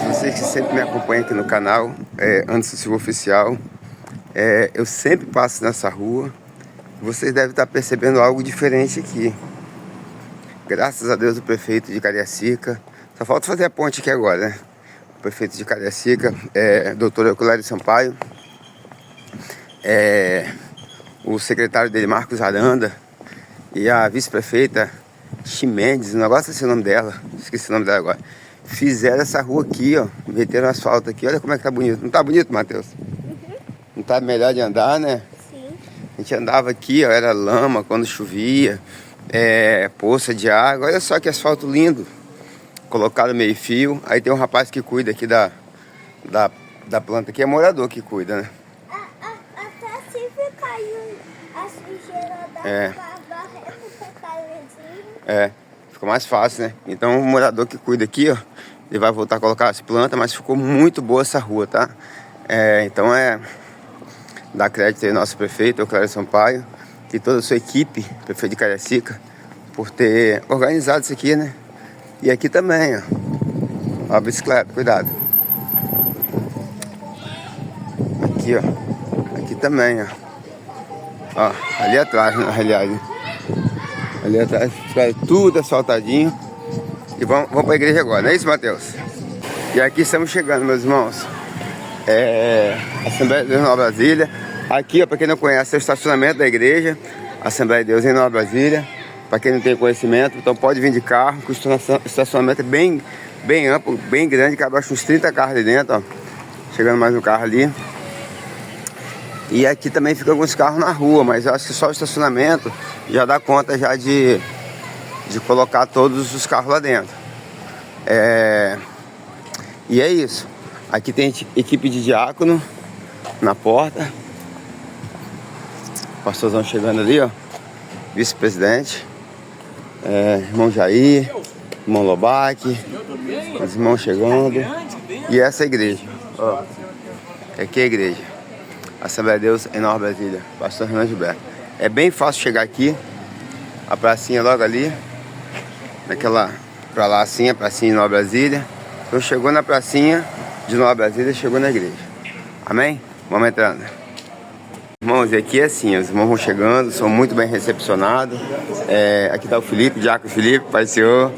Vocês que sempre me acompanham aqui no canal, Anderson Silva Oficial, eu sempre passo nessa rua. Vocês devem estar percebendo algo diferente aqui. Graças a Deus o prefeito de Cariacica, só falta fazer a ponte aqui agora, né? O prefeito de Cariacica, doutor Euclério Sampaio, o secretário dele, Marcos Aranda, e a vice-prefeita Chimendes, não gosto desse nome dela, esqueci o nome dela agora. Fizeram essa rua aqui, ó, meteram asfalto aqui, olha como é que tá bonito. Não tá bonito, Matheus? Uhum. Não tá melhor de andar, né? Sim. A gente andava aqui, ó, era lama quando chovia, poça de água, olha só que asfalto lindo. Colocaram meio fio, aí tem um rapaz que cuida aqui da planta aqui, é morador que cuida, né? Até se ficar a sujeira da barreira, fica mais fácil, né? Então o morador que cuida aqui, ó, ele vai voltar a colocar as plantas, mas ficou muito boa essa rua, tá? Então dá crédito aí ao nosso prefeito, Euclério Sampaio, e toda a sua equipe, prefeito de Cariacica, por ter organizado isso aqui, né? E aqui também, ó, a bicicleta, cuidado. Aqui, ó, aqui também, ó, ali atrás, na realidade. Ali atrás, tudo asfaltadinho. E vamos para a igreja agora, não é isso, Matheus? E aqui estamos chegando, meus irmãos. Assembleia de Deus em Nova Brasília. Aqui, ó, para quem não conhece, é o estacionamento da igreja. Assembleia de Deus em Nova Brasília. Para quem não tem conhecimento, então pode vir de carro, que o estacionamento é bem amplo, bem grande, cabe acho uns 30 carros ali dentro, ó. Chegando mais um carro ali. E aqui também ficam alguns carros na rua, mas eu acho que só o estacionamento já dá conta já de colocar todos os carros lá dentro. E é isso. Aqui tem equipe de diácono na porta. O pastorzão chegando ali, ó. Vice-presidente. Irmão Jair, irmão Lobac, os irmãos chegando. E essa é a igreja. Ó. Aqui é a igreja. Assembleia de Deus em Nova Brasília, pastor Renan Gilberto. É bem fácil chegar aqui, a pracinha logo ali, naquela, pra lá assim, a pracinha de Nova Brasília. Então chegou na pracinha de Nova Brasília, chegou na igreja. Amém? Vamos entrando. Irmãos, e aqui é assim, os irmãos vão chegando, são muito bem recepcionados. Aqui tá o Felipe, Diácono Felipe, Pai do Senhor.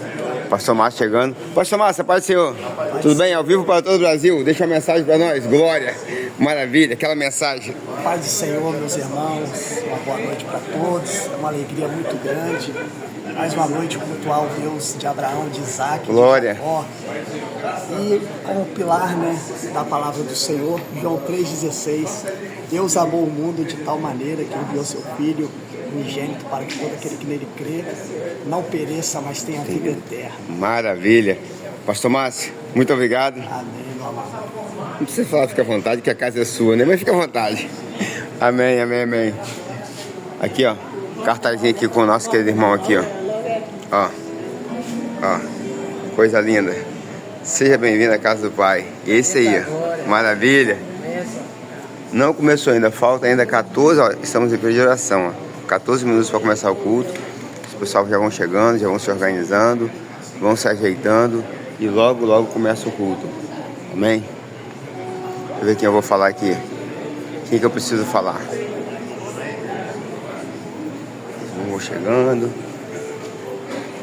Pastor Márcio chegando. Pastor Márcio, Pai do Senhor. Tudo bem? Ao vivo para todo o Brasil. Deixa uma mensagem para nós. Glória. Maravilha. Aquela mensagem. Paz do Senhor, meus irmãos. Uma boa noite para todos. É uma alegria muito grande. Mais uma noite cultuar o Deus de Abraão, de Isaac, Glória. de Jacó. E como pilar, né, da palavra do Senhor, João 3,16. Deus amou o mundo de tal maneira que enviou seu Filho unigênito para que todo aquele que nele crê não pereça, mas tenha vida eterna. Maravilha. Pastor Márcio, muito obrigado. Amém, meu amado. Não precisa falar, fica à vontade, que a casa é sua, né? Mas fica à vontade. Amém, amém, amém. Aqui, ó, cartazinho aqui com o nosso querido irmão aqui, ó. Ó, coisa linda. Seja bem-vindo à casa do Pai. Esse aí, ó, maravilha. Não começou ainda, falta ainda 14, ó, estamos em período de oração, ó. 14 minutos para começar o culto. Os pessoal já vão chegando, já vão se organizando, vão se ajeitando e logo, logo começa o culto. Amém? Deixa eu ver quem eu vou falar aqui. Quem que eu preciso falar? Vão chegando,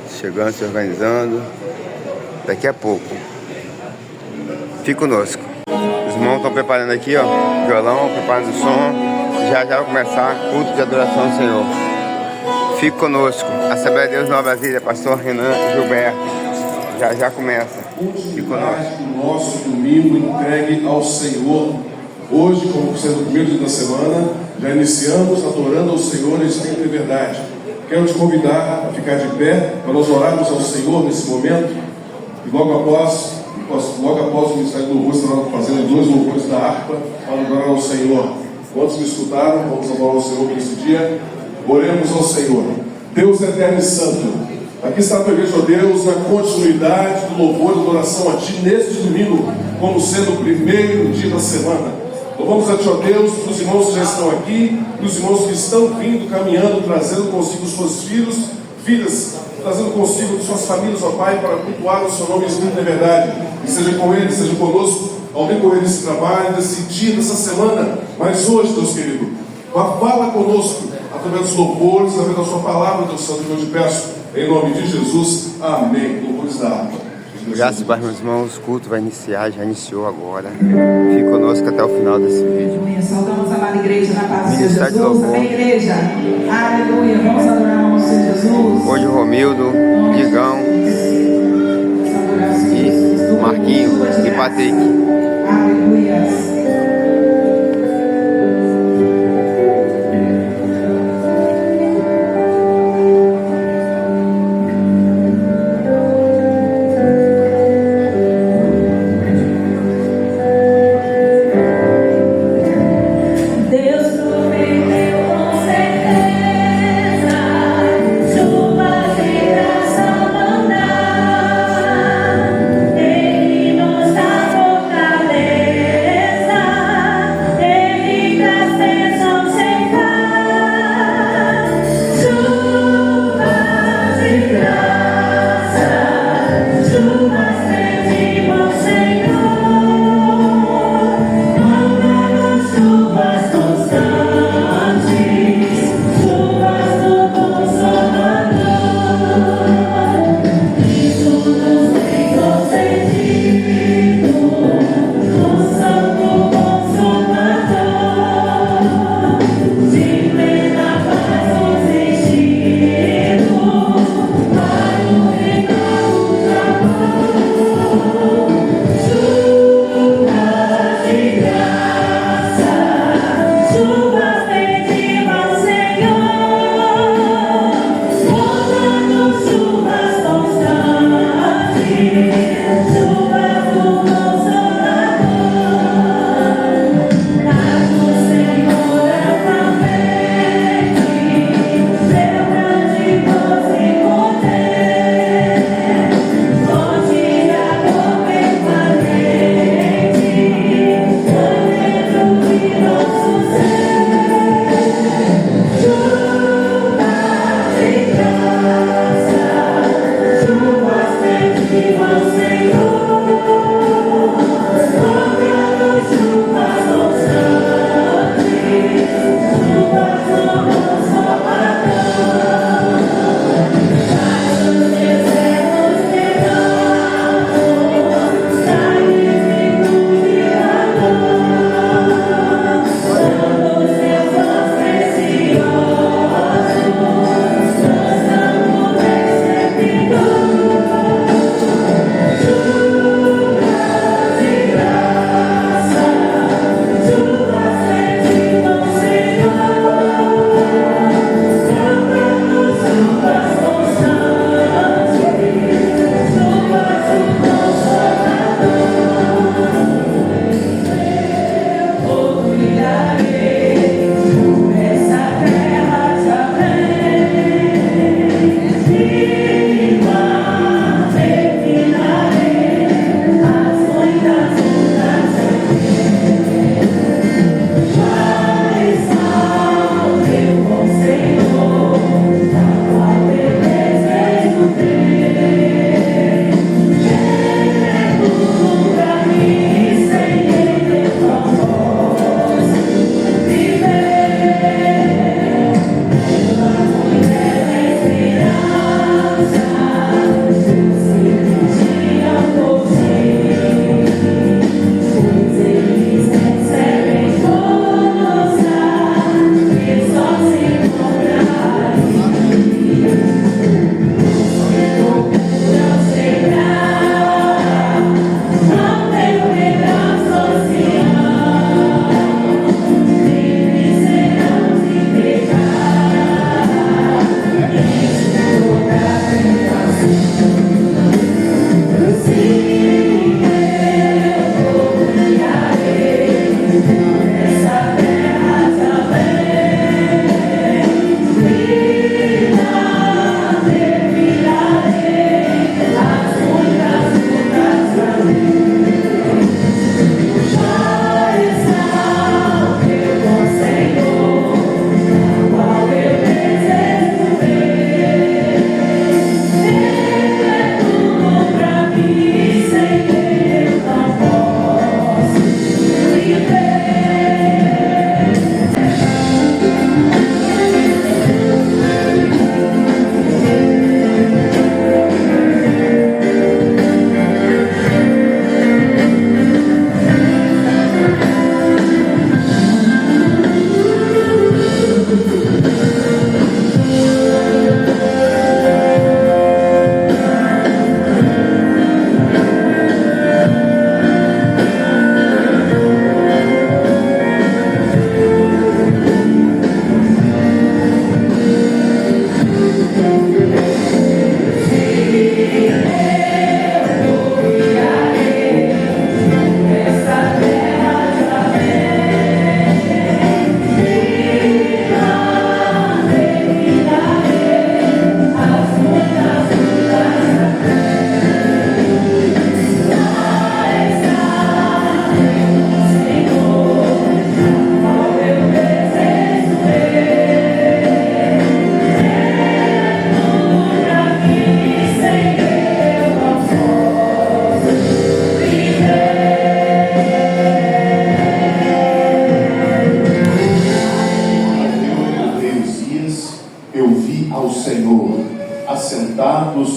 se organizando. Daqui a pouco. Fique conosco. Os irmãos estão preparando aqui, ó, violão, preparando o som. Já vai começar o culto de adoração ao Senhor. Fique conosco. Assembleia de Deus Nova Brasília, pastor Renan Gilberto. Já começa. Fique conosco. O nosso domingo entregue ao Senhor. Hoje, como sendo o primeiro dia da semana, já iniciamos adorando ao Senhor em espírito e verdade. Quero te convidar a ficar de pé para nós orarmos ao Senhor nesse momento. E logo após o Ministério do Lúcio, nós fazendo 2 louvores da harpa para adorar ao Senhor. Quantos me escutaram? Vamos adorar ao Senhor nesse dia. Oremos ao Senhor. Deus eterno e santo, Aqui está a tua igreja, ó Deus, na continuidade do louvor e adoração a Ti neste domingo, como sendo o primeiro dia da semana. Louvamos a Ti, ó Deus, para os irmãos que já estão aqui, para os irmãos que estão vindo, caminhando, trazendo consigo seus filhos, filhas, trazendo consigo suas famílias, ó Pai, para cultuar o Seu nome espírito e verdade. E seja com eles, seja conosco, ao decorrer desse trabalho, desse dia, dessa semana. Mas hoje, Deus querido, fala conosco, através dos louvores, através da Sua palavra, Deus Santo, que eu te peço, em nome de Jesus. Amém. Louvores da alma. Graças a Deus, meus irmãos, o culto vai iniciar, já iniciou agora. Fique conosco até o final desse vídeo. Aleluia, saudamos a amada igreja na paz do Senhor Ministério de Jesus. louvor. Amém, igreja? Aleluia, vamos adorar o nosso Senhor Jesus. Hoje o Romildo, Digão Vamos adorar o Senhor Jesus. e Marquinhos e Patrick. Aleluia.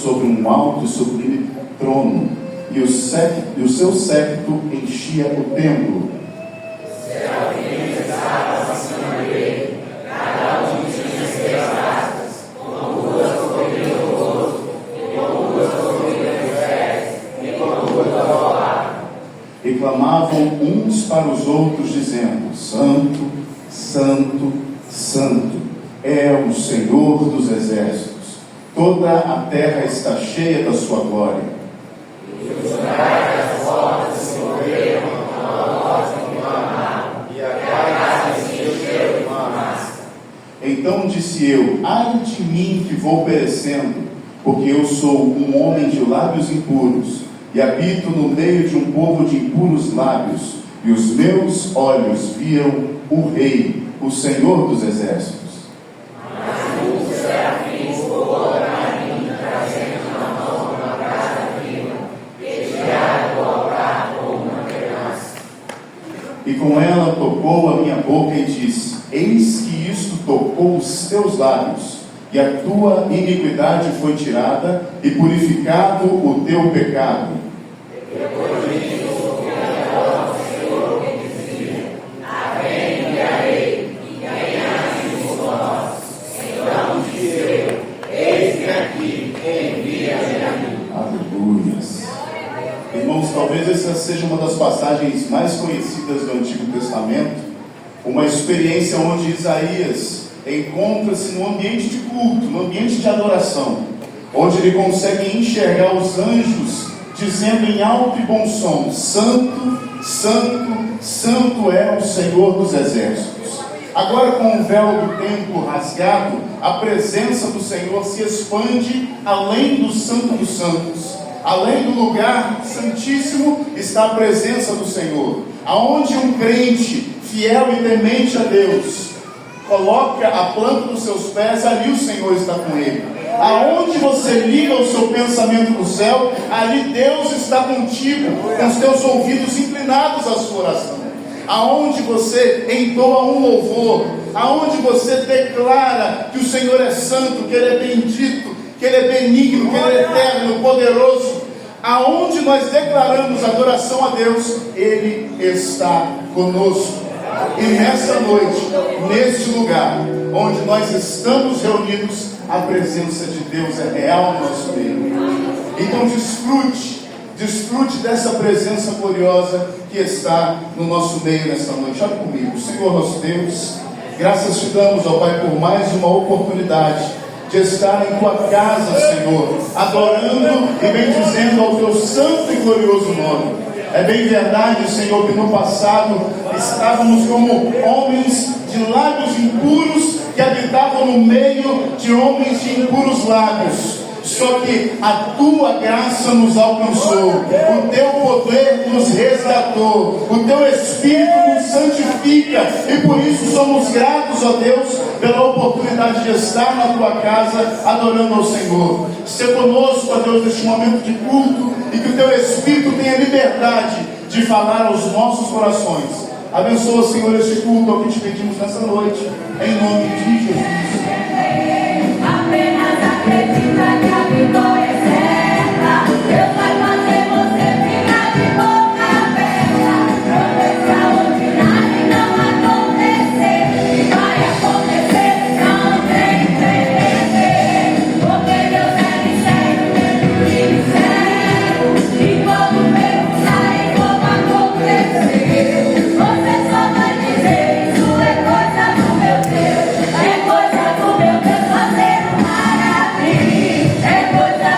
sobre um alto e sublime trono, e o seu séquito enchia o templo. E clamavam uns para os outros, dizendo: Santo, Santo, Santo é o Senhor dos exércitos. Toda a terra está cheia da sua glória. E os das portas se moveram, a voz clamavam, e a casa se encheu de fumaça. Então disse eu: ai de mim que vou perecendo, porque eu sou um homem de lábios impuros, e habito no meio de um povo de impuros lábios, e os meus olhos viam o Rei, o Senhor dos exércitos. Mas os serafins voaram a mim, trazendo na mão uma brasa viva, desviada do altar como uma criança. E com ela tocou a minha boca e disse: eis que isto tocou os teus lábios, e a tua iniquidade foi tirada, e purificado o teu pecado. Depois disso, o Senhor me dizia: Amém, enviarei, e quem assim por nós? Então disse eu: eis-me aqui, envia-me a mim. Aleluias. Irmãos, talvez essa seja uma das passagens mais conhecidas do Antigo Testamento, uma experiência onde Isaías encontra-se no ambiente de culto, no ambiente de adoração, onde ele consegue enxergar os anjos dizendo em alto e bom som: Santo, Santo, Santo é o Senhor dos exércitos. Agora, com o véu do templo rasgado, a presença do Senhor se expande além do Santo dos Santos. Além do lugar santíssimo está a presença do Senhor. Aonde um crente fiel e temente a Deus coloca a planta dos seus pés, ali o Senhor está com ele. Aonde você liga o seu pensamento no céu, ali Deus está contigo, com os teus ouvidos inclinados à sua oração. Aonde você entoa um louvor, aonde você declara que o Senhor é santo, que Ele é bendito, que Ele é benigno, que Ele é eterno, poderoso, aonde nós declaramos adoração a Deus, Ele está conosco. E nessa noite, neste lugar onde nós estamos reunidos, a presença de Deus é real no nosso meio. Então desfrute dessa presença gloriosa que está no nosso meio nesta noite. Olha comigo. Senhor nosso Deus, graças te damos, ó Pai, por mais uma oportunidade de estar em tua casa, Senhor, adorando e bendizendo ao teu santo e glorioso nome. É bem verdade, Senhor, que no passado estávamos como homens de lábios impuros que habitavam no meio de homens de impuros lábios. Só que a tua graça nos alcançou, o teu poder nos resgatou, o teu Espírito nos santifica, e por isso somos gratos, ó Deus, pela oportunidade de estar na tua casa adorando ao Senhor. Seja conosco, ó Deus, neste momento de culto, e que o teu Espírito tenha liberdade de falar aos nossos corações. Abençoa, Senhor, este culto, é o que te pedimos nessa noite, em nome de Jesus. Apenas acredita que a vitória é certa. Deus vai fazer você ficar de boca aberta. Quando extraordinário não acontecer, e vai acontecer, não tem que entender. Porque Deus é mistério dentro de mistério, e quando perguntar como acontecer, você só vai dizer: isso é coisa do meu Deus, é coisa do meu Deus fazer. É coisa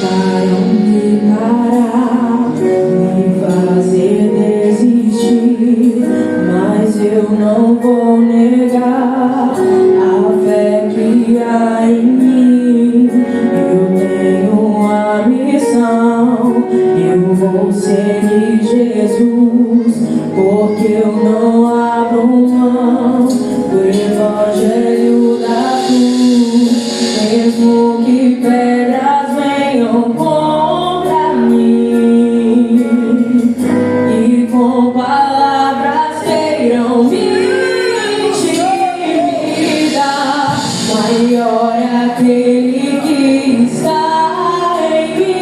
tentaram me parar, me fazer desistir, mas eu não vou negar a fé que há em mim. Eu tenho a missão, eu vou seguir Jesus, porque eu não abro mão do evangelho da cruz, mesmo que pedras venham contra mim e com palavras queiram me intimidar. Maior é aquele que está em mim.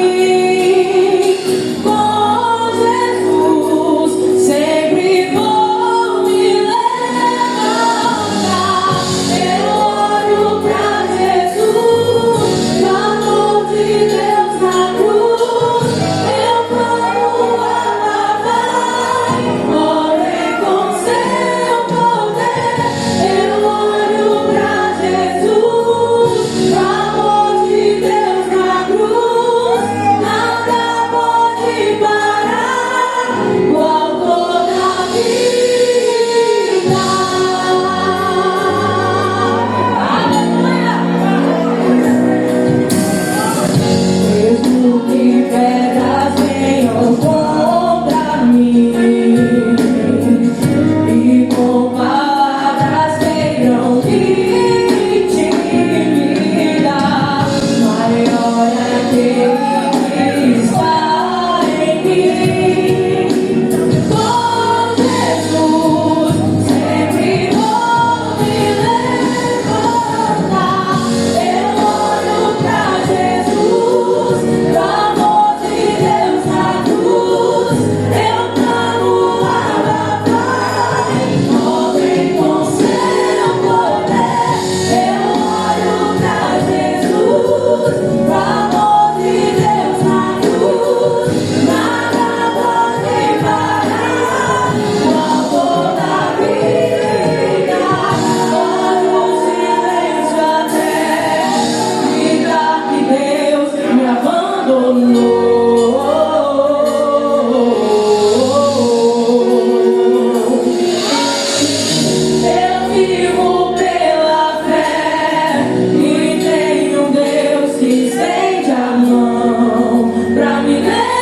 Com Jesus sempre vou me levantar. Eu olho pra Jesus, no amor de Deus na cruz. Eu clamo a papai, morei com seu poder. Eu olho pra Jesus, no amor de Deus na cruz. Nada pode parar o autor da vida. Mesmo que pedras venham contra mim e com palavras queiram me intimidar, maior é aquele que está em mim. Com Jesus sempre vou me levantar. Eu olho pra Jesus, no amor de Deus na cruz. Eu clamo a papai, morrem com seu poder. Eu olho pra Jesus, no amor de Deus na cruz. Nada pode parar o autor da vida. Olho o silêncio até gritar que Deus me abandonou. Eu vivo pela fé e tenho Deus que estende a mão pra me levantar.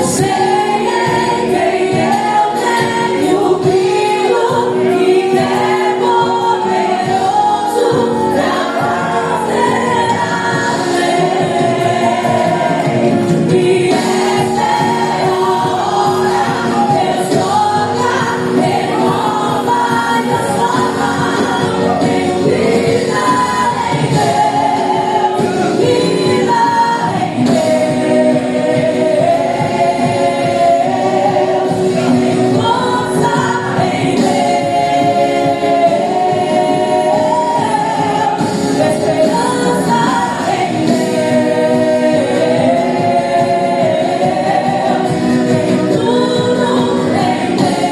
Sei em quem eu tenho crido e que é poderoso pra fazer além. E essa é a hora, Deus toca, renova e transforma. Tenho vida em Deus, vida em Deus, tenho força em Deus, esperança em Deus, tenho tudo em Deus.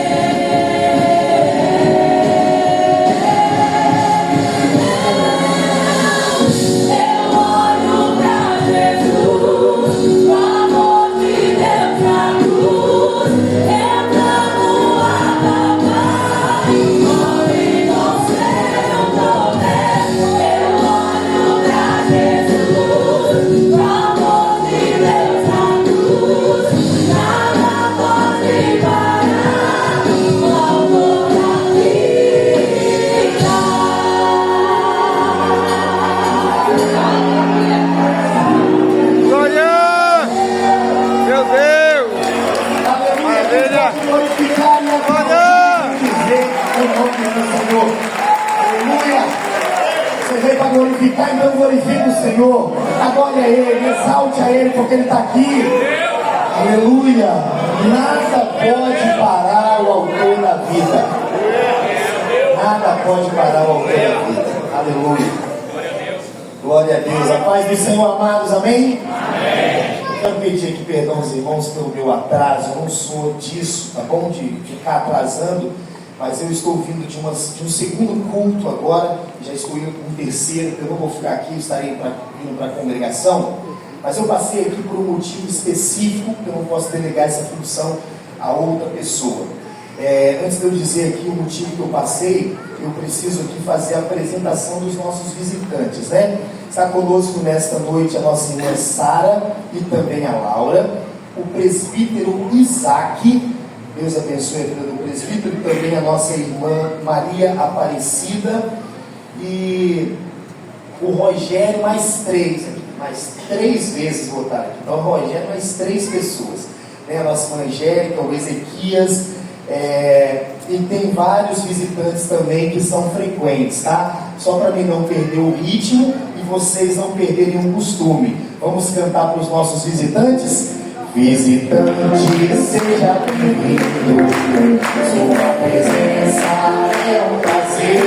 Eu olho pra Jesus, no amor de Deus na cruz. Eu clamo a papai, morre com seu poder. Eu olho pra Jesus, no amor de Deus na cruz. Nada pode parar o autor da vida. Glória! Meu Deus! Maravilha! Glorificar e Glória! dizer o nome do Senhor. Aleluia! Você veio para glorificar, então glorifique o Senhor. Adore a Ele, exalte a Ele, porque Ele está aqui. Aleluia! Nada pode parar o autor da vida. Nada pode parar o autor da vida. Aleluia! Glória a Deus. A paz do Senhor, amados. Amém? Eu quero pedir aqui perdão aos irmãos pelo meu atraso. Eu não sou disso, tá bom? De ficar atrasando. mas eu estou vindo de um segundo culto agora, já estou indo para um terceiro, eu não vou ficar aqui, estarei indo para a congregação, mas eu passei aqui por um motivo específico, que eu não posso delegar essa função a outra pessoa. Antes de eu dizer aqui o motivo que eu passei, eu preciso aqui fazer a apresentação dos nossos visitantes, né? Está conosco nesta noite a nossa irmã Sara e também a Laura, o presbítero Isaac, Deus abençoe a vida do presbítero, e também a nossa irmã Maria Aparecida, e o Rogério, mais três vezes votaram aqui. Então o Rogério, mais 3 pessoas, né? A nossa irmã Angélica, o Ezequias, e tem vários visitantes também que são frequentes, tá? Só para mim não perder o ritmo e vocês não perderem o costume. Vamos cantar para os nossos visitantes? Visitante, seja bem-vindo, sua presença é um prazer.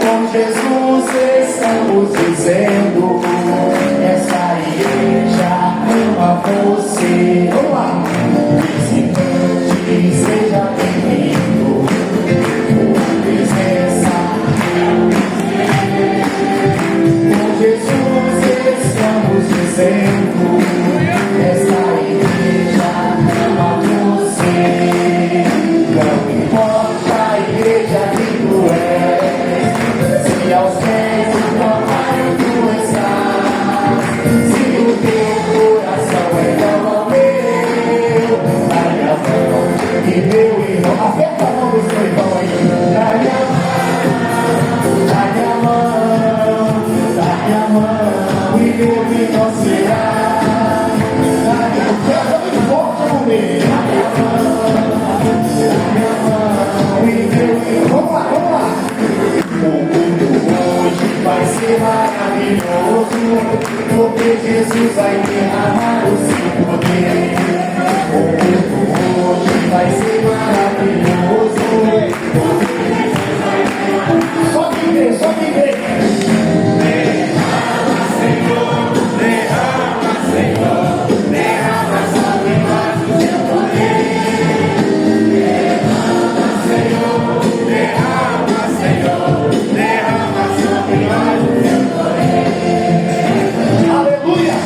Com Jesus estamos dizendo, essa igreja ama você. Vamos lá! Visitante, seja bem-vindo, sua presença é um prazer. Com Jesus estamos dizendo, essa igreja ama você. Não importa a igreja que tu és, se aos pés do trabalho tu estás, se o teu coração é igual ao meu, dá-lhe a mão e meu irmão, aperta a mão do seu irmão aí, dá-lhe a mão, dá-lhe a mão, dá-lhe a mão e meu irmão será. Vamos lá. O mundo hoje vai ser maravilhoso, porque Jesus vai derramar o seu poder. O mundo hoje vai ser maravilhoso, porque Jesus vai derramar. Só que vem. Derrama, Senhor, derrama, Senhor, derrama sobre nós o seu poder. Derrama, Senhor, derrama, Senhor, derrama sobre nós o seu poder. Aleluia!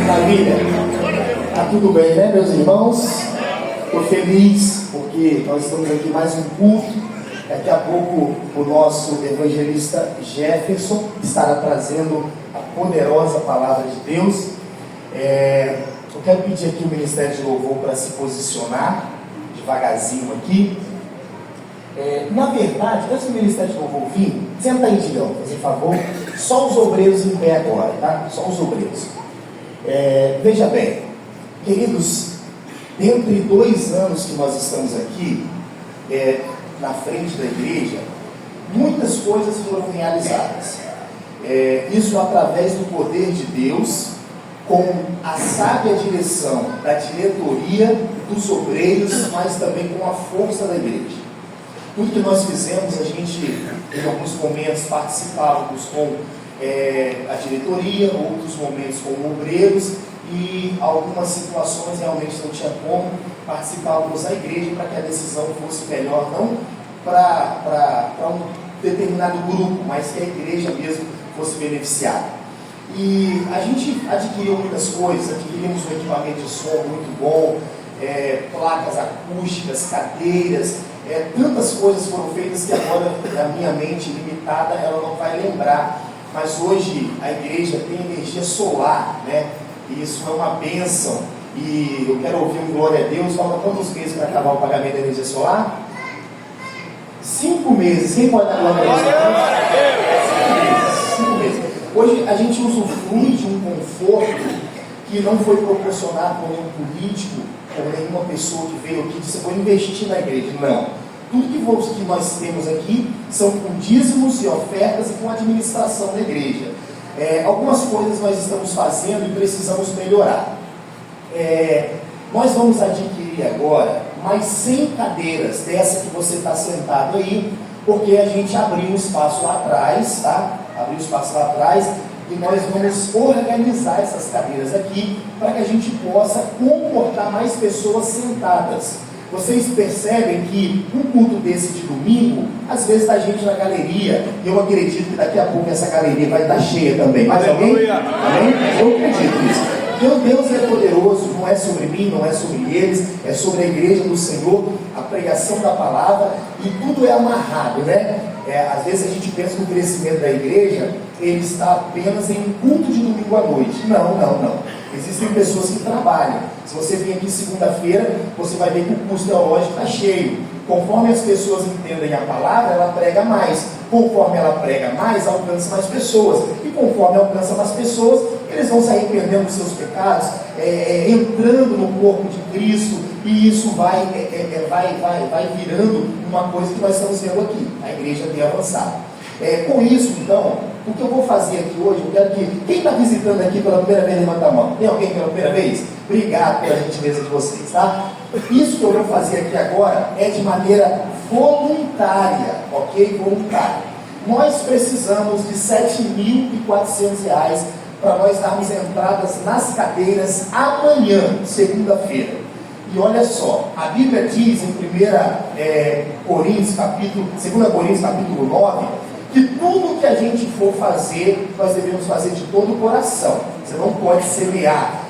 Maravilha! Tá tudo bem, né, meus irmãos? Estou feliz porque nós estamos aqui mais um culto. Daqui a pouco o nosso evangelista Jefferson estará trazendo a poderosa palavra de Deus. Eu quero pedir aqui o Ministério de Louvor para se posicionar devagarzinho aqui. Na verdade, antes do Ministério de Louvor vir, senta aí, Digão, por favor. Só os obreiros em pé agora, tá? Só os obreiros. Veja bem, queridos, dentre 2 anos que nós estamos aqui, na frente da igreja, muitas coisas foram realizadas. Isso através do poder de Deus, com a sábia direção da diretoria, dos obreiros, mas também com a força da igreja. Tudo que nós fizemos, a gente, em alguns momentos, participávamos com a diretoria, outros momentos com obreiros, e algumas situações realmente não tinha como participávamos da igreja para que a decisão fosse melhor, não para um determinado grupo, mas que a igreja mesmo fosse beneficiada. E a gente adquiriu muitas coisas, adquirimos um equipamento de som muito bom, placas acústicas, cadeiras, tantas coisas foram feitas que agora a minha mente limitada ela não vai lembrar. Mas hoje a igreja tem energia solar, né? E isso é uma bênção. E eu quero ouvir um glória a Deus. Falta quantos meses para acabar o pagamento da energia solar? 5 meses. Quem pode dar glória a Deus? 5 meses. Hoje a gente usufrui de um conforto que não foi proporcionado por nenhum político, por nenhuma pessoa que veio aqui e disse: vou investir na igreja. Não. Tudo que nós temos aqui são com dízimos e ofertas e com administração da igreja. Algumas coisas nós estamos fazendo e precisamos melhorar. Nós vamos adquirir agora mais 100 cadeiras dessa que você está sentado aí, porque a gente abriu um espaço lá atrás, tá? Abriu um espaço lá atrás e nós vamos organizar essas cadeiras aqui para que a gente possa comportar mais pessoas sentadas. Vocês percebem que um culto desse de domingo, às vezes está gente na galeria, e eu acredito que daqui a pouco essa galeria vai estar cheia também. Mas alguém? Amém? Eu acredito nisso. Então Deus é poderoso, não é sobre mim, não é sobre eles, é sobre a igreja do Senhor, a pregação da palavra, e tudo é amarrado, né? Às vezes a gente pensa que o crescimento da igreja, ele está apenas em culto de domingo à noite. Não. Existem pessoas que trabalham. Se você vir aqui segunda-feira, você vai ver que o curso teológico está cheio. Conforme as pessoas entendem a palavra, ela prega mais. Conforme ela prega mais, alcança mais pessoas. E conforme alcança mais pessoas, eles vão se arrependendo dos seus pecados, entrando no corpo de Cristo, e isso vai virando uma coisa que nós estamos vendo aqui. A igreja tem avançado. Com isso, então, o que eu vou fazer aqui hoje, eu quero que... Quem está visitando aqui pela primeira vez, levanta a mão. Tem alguém pela primeira vez? Obrigado pela gentileza de vocês, tá? Isso que eu vou fazer aqui agora é de maneira voluntária, ok? Voluntária. Nós precisamos de R$ 7.400 para nós darmos entradas nas cadeiras amanhã, segunda-feira. E olha só, a Bíblia diz em 2 Coríntios capítulo 9, que tudo que a gente for fazer, nós devemos fazer de todo o coração. Você não pode semear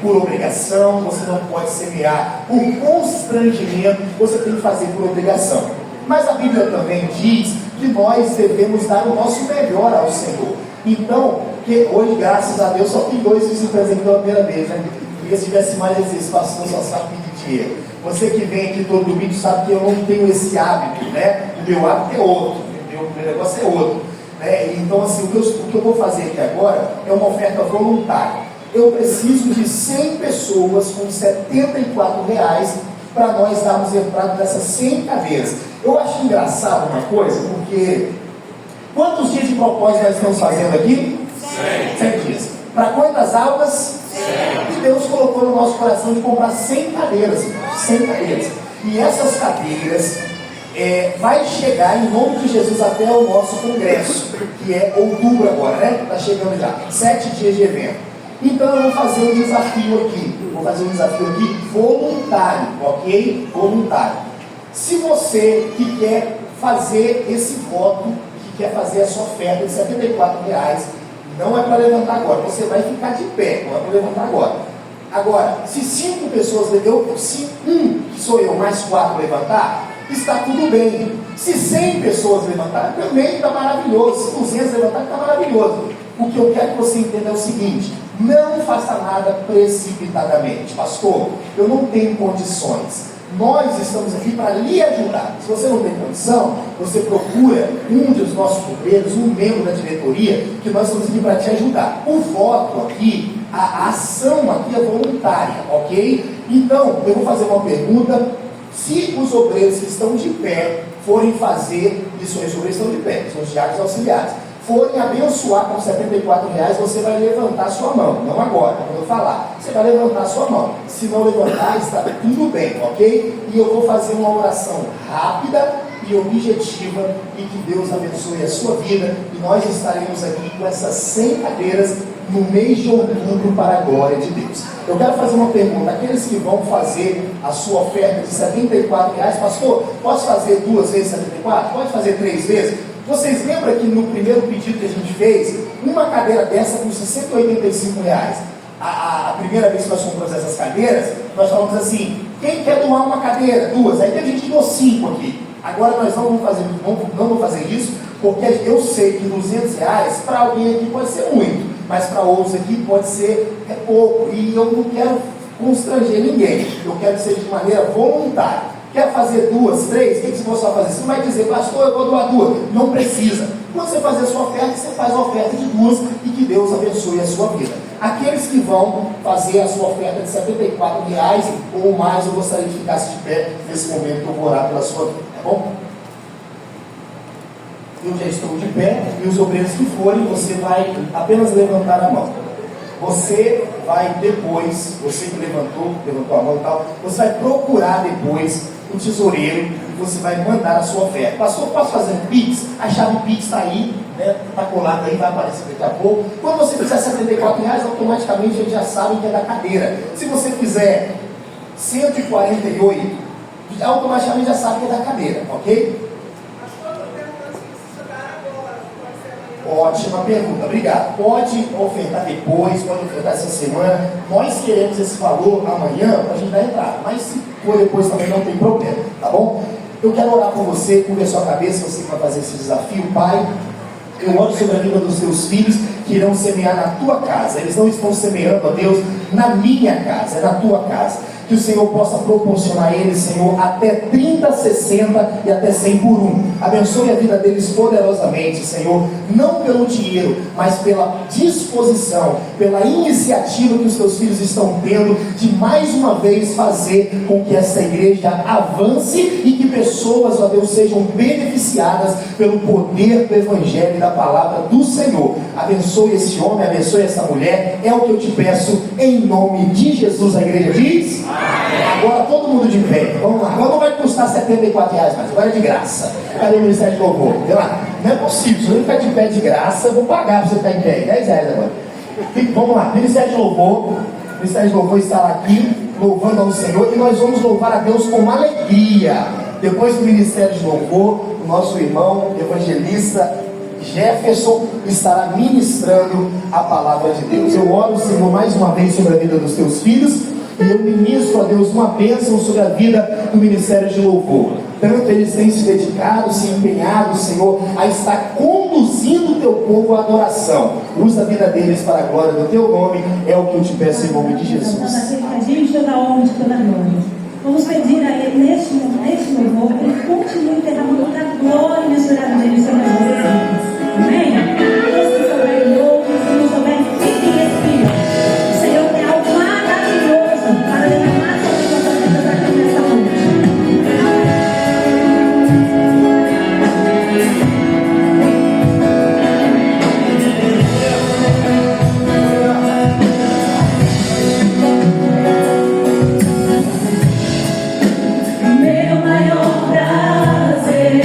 por obrigação, você não pode semear por constrangimento, você tem que fazer por obrigação. Mas a Bíblia também diz que nós devemos dar o nosso melhor ao Senhor. Então, que hoje, graças a Deus, só tem 2 visitantes aqui pela primeira vez, né? Porque se tivesse mais esse pastor, só sabe pedir dinheiro. Você que vem aqui todo domingo sabe que eu não tenho esse hábito, né? O meu hábito é outro, o meu negócio é outro, né? Então, assim, o que eu vou fazer aqui agora é uma oferta voluntária. Eu preciso de 100 pessoas com R$ 74 para nós darmos entrada nessas 100 cadeiras. Eu acho engraçado uma coisa, porque quantos dias de propósito nós estamos fazendo aqui? 100 dias. Para quantas aulas? 100. E Deus colocou no nosso coração de comprar 100 cadeiras. 100 cadeiras. E essas cadeiras vai chegar em nome de Jesus até o nosso congresso, que é outubro agora, né? Está chegando já. 7 dias de evento. Então eu vou fazer um desafio aqui. Voluntário, ok? Voluntário. Se você que quer fazer esse voto, que quer fazer a sua oferta de R$ 74, não é para levantar agora, você vai ficar de pé, não é para levantar agora. Agora, se 5 pessoas se que sou eu, mais 4 levantar, está tudo bem. Se 100 pessoas levantar, também está maravilhoso. Se 200 levantar, está maravilhoso. O que eu quero que você entenda é o seguinte: não faça nada precipitadamente. Pastor, eu não tenho condições. Nós estamos aqui para lhe ajudar. Se você não tem condição, você procura um dos nossos obreiros, um membro da diretoria, que nós estamos aqui para te ajudar. O voto aqui, a ação aqui é voluntária, ok? Então, eu vou fazer uma pergunta. Se os obreiros que estão de pé forem fazer, isso aí, os obreiros estão de pé, são os diáconos auxiliares, forem abençoar com R$ 74, você vai levantar a sua mão. Não agora, quando eu falar. Você vai levantar a sua mão. Se não levantar, está tudo bem, ok? E eu vou fazer uma oração rápida e objetiva, e que Deus abençoe a sua vida. E nós estaremos aqui com essas 100 cadeiras no mês de outubro para a glória de Deus. Eu quero fazer uma pergunta. Aqueles que vão fazer a sua oferta de R$ 74, pastor, posso fazer 2 vezes 74? Pode fazer 3 vezes? Vocês lembram que no primeiro pedido que a gente fez, uma cadeira dessa custa R$ 185. A primeira vez que nós compramos essas cadeiras, nós falamos assim: quem quer doar uma cadeira? 2. Aí teve gente que doou 5 aqui. Agora nós não vamos fazer isso, porque eu sei que R$ 200 para alguém aqui pode ser muito, mas para outros aqui pode ser pouco. E eu não quero constranger ninguém. Eu quero que seja de maneira voluntária. Quer fazer 2, 3? O que você vai fazer? Você não vai dizer: pastor, eu vou doar 2. Não precisa. Quando você fazer a sua oferta, você faz a oferta de 2 e que Deus abençoe a sua vida. Aqueles que vão fazer a sua oferta de R$ 74 ou mais, eu gostaria de ficar de pé nesse momento que eu vou orar pela sua vida, tá bom? Eu já estou de pé, e os obreiros que forem, você vai apenas levantar a mão. Você vai depois, você que levantou a mão e tal, você vai procurar depois o tesoureiro e você vai mandar a sua oferta. Pastor, posso fazer um Pix? A chave Pix está aí, né? Está colada aí, vai aparecer daqui a pouco. Quando você fizer R$ 74, automaticamente eles já sabem que é da cadeira. Se você fizer 148, automaticamente já sabe que é da cadeira, ok? Ótima pergunta, obrigado. Pode ofertar depois, pode ofertar essa semana. Nós queremos esse valor amanhã para a gente dar entrada, mas se for depois também não tem problema, tá bom? Eu quero orar por você, cubra a sua cabeça, você que vai fazer esse desafio. Pai, eu oro sobre a vida dos teus filhos que irão semear na tua casa. Eles não estão semeando, ó Deus, na minha casa, é na tua casa. Que o Senhor possa proporcionar a eles, Senhor, até 30, 60 e até 100 por um. Abençoe a vida deles poderosamente, Senhor, não pelo dinheiro, mas pela disposição, pela iniciativa que os teus filhos estão tendo de mais uma vez fazer com que essa igreja avance e que pessoas, ó Deus, sejam beneficiadas pelo poder do Evangelho e da palavra do Senhor. Abençoe esse homem, abençoe essa mulher, é o que eu te peço em nome de Jesus. A igreja diz: agora todo mundo de pé, vamos lá. Agora não vai custar R$74 mais, agora é de graça. Cadê o Ministério de Louvor? Vê lá. Não é possível, se eu ficar de pé de graça, eu vou pagar para você ficar em pé, R$10 agora. Vamos lá, Ministério de Louvor. O Ministério de Louvor está aqui, louvando ao Senhor, e nós vamos louvar a Deus com alegria. Depois do Ministério de Louvor, o nosso irmão evangelista Jefferson estará ministrando a palavra de Deus. Eu oro, Senhor, mais uma vez sobre a vida dos teus filhos, e eu ministro a Deus uma bênção sobre a vida do Ministério de Louvor. Tanto eles têm se dedicado, se empenhado, Senhor, a estar conduzindo o teu povo à adoração. Usa a vida deles para a glória do teu nome, é o que eu te peço em nome de Jesus. De toda honra, de toda glória. Vamos pedir a Ele neste louvor que Ele continue derramando toda a glória e misturada dele sobre as nossas vidas. Amém? Todos que souberem louco, se não souberem, fiquem respirando. O Senhor tem algo maravilhoso para derramar sobre as nossas vidas aqui nesta noite. Meu maior prazer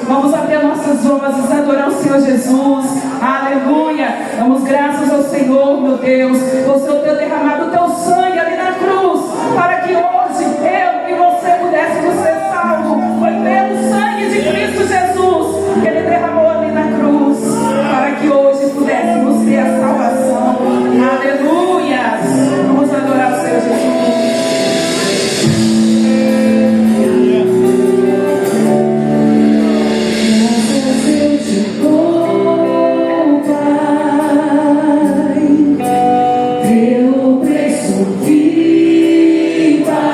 Vamos abrir nossas vozes, adorar o Senhor Jesus. Aleluia. Damos graças ao Senhor, meu Deus, por Senhor ter derramado o teu sangue ali na cruz, para que hoje eu e você pudéssemos ser salvos. Foi pelo sangue de Cristo Jesus que Ele derramou ali na cruz, para que hoje pudéssemos ter a salvação. Aleluia. Vamos adorar o Senhor Jesus. Pelo preço viva.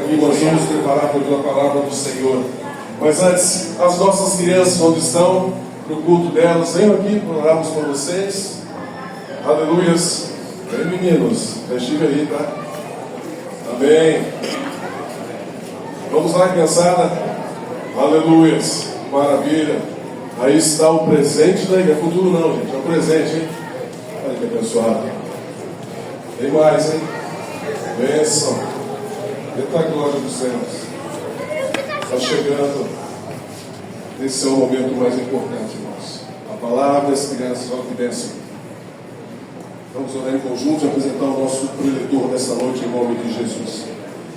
aqui, nós vamos preparar pela palavra do Senhor. Mas antes, as nossas crianças onde estão, no culto delas, venham aqui para orarmos por vocês. Aleluias. Vem, meninos, já estive aí, tá? Amém. Vamos lá, criançada. Aleluias. Maravilha. Aí está o presente da igreja. Futuro não, gente. É o presente, hein? Olha que abençoado. Tem mais, hein? Bênção. Eita glória dos céus. Está chegando. Esse é o momento mais importante, irmãos. A palavra das crianças, olha que bênção. Vamos orar em conjunto e apresentar o nosso preletor dessa noite em nome de Jesus.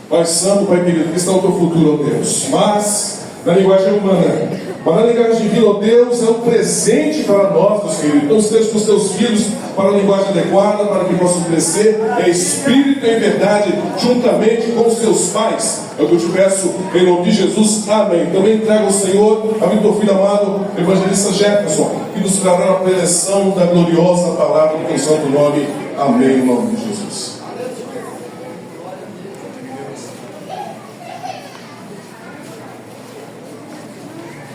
Pai Santo, Pai querido, que está o teu futuro, ó Deus. Mas, na linguagem humana, mas na linguagem divina, ó Deus, é um presente para nós, meus queridos. Então esteja com os teus filhos para a linguagem adequada, para que possam crescer em espírito e em verdade, juntamente com os teus pais. É o que eu te peço, em nome de Jesus. Amém. Também entrego ao Senhor, a teu filho amado, evangelista Jefferson, que nos trará a preleção da gloriosa palavra do teu santo nome. Amém, em nome de Jesus.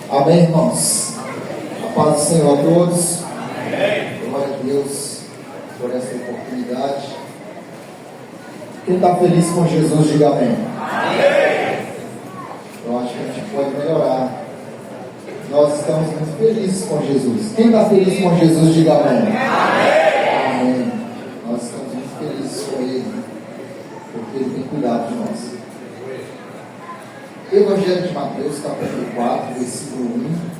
Amém, irmãos. A paz do Senhor a todos. Glória a Deus por essa oportunidade. Quem está feliz com Jesus, diga amém. Eu acho que a gente pode melhorar. Nós estamos muito felizes com Jesus. Quem está feliz com Jesus, diga amém. Amém. Nós estamos muito felizes com Ele, porque Ele tem cuidado de nós. Evangelho de Mateus, capítulo 4, versículo 1.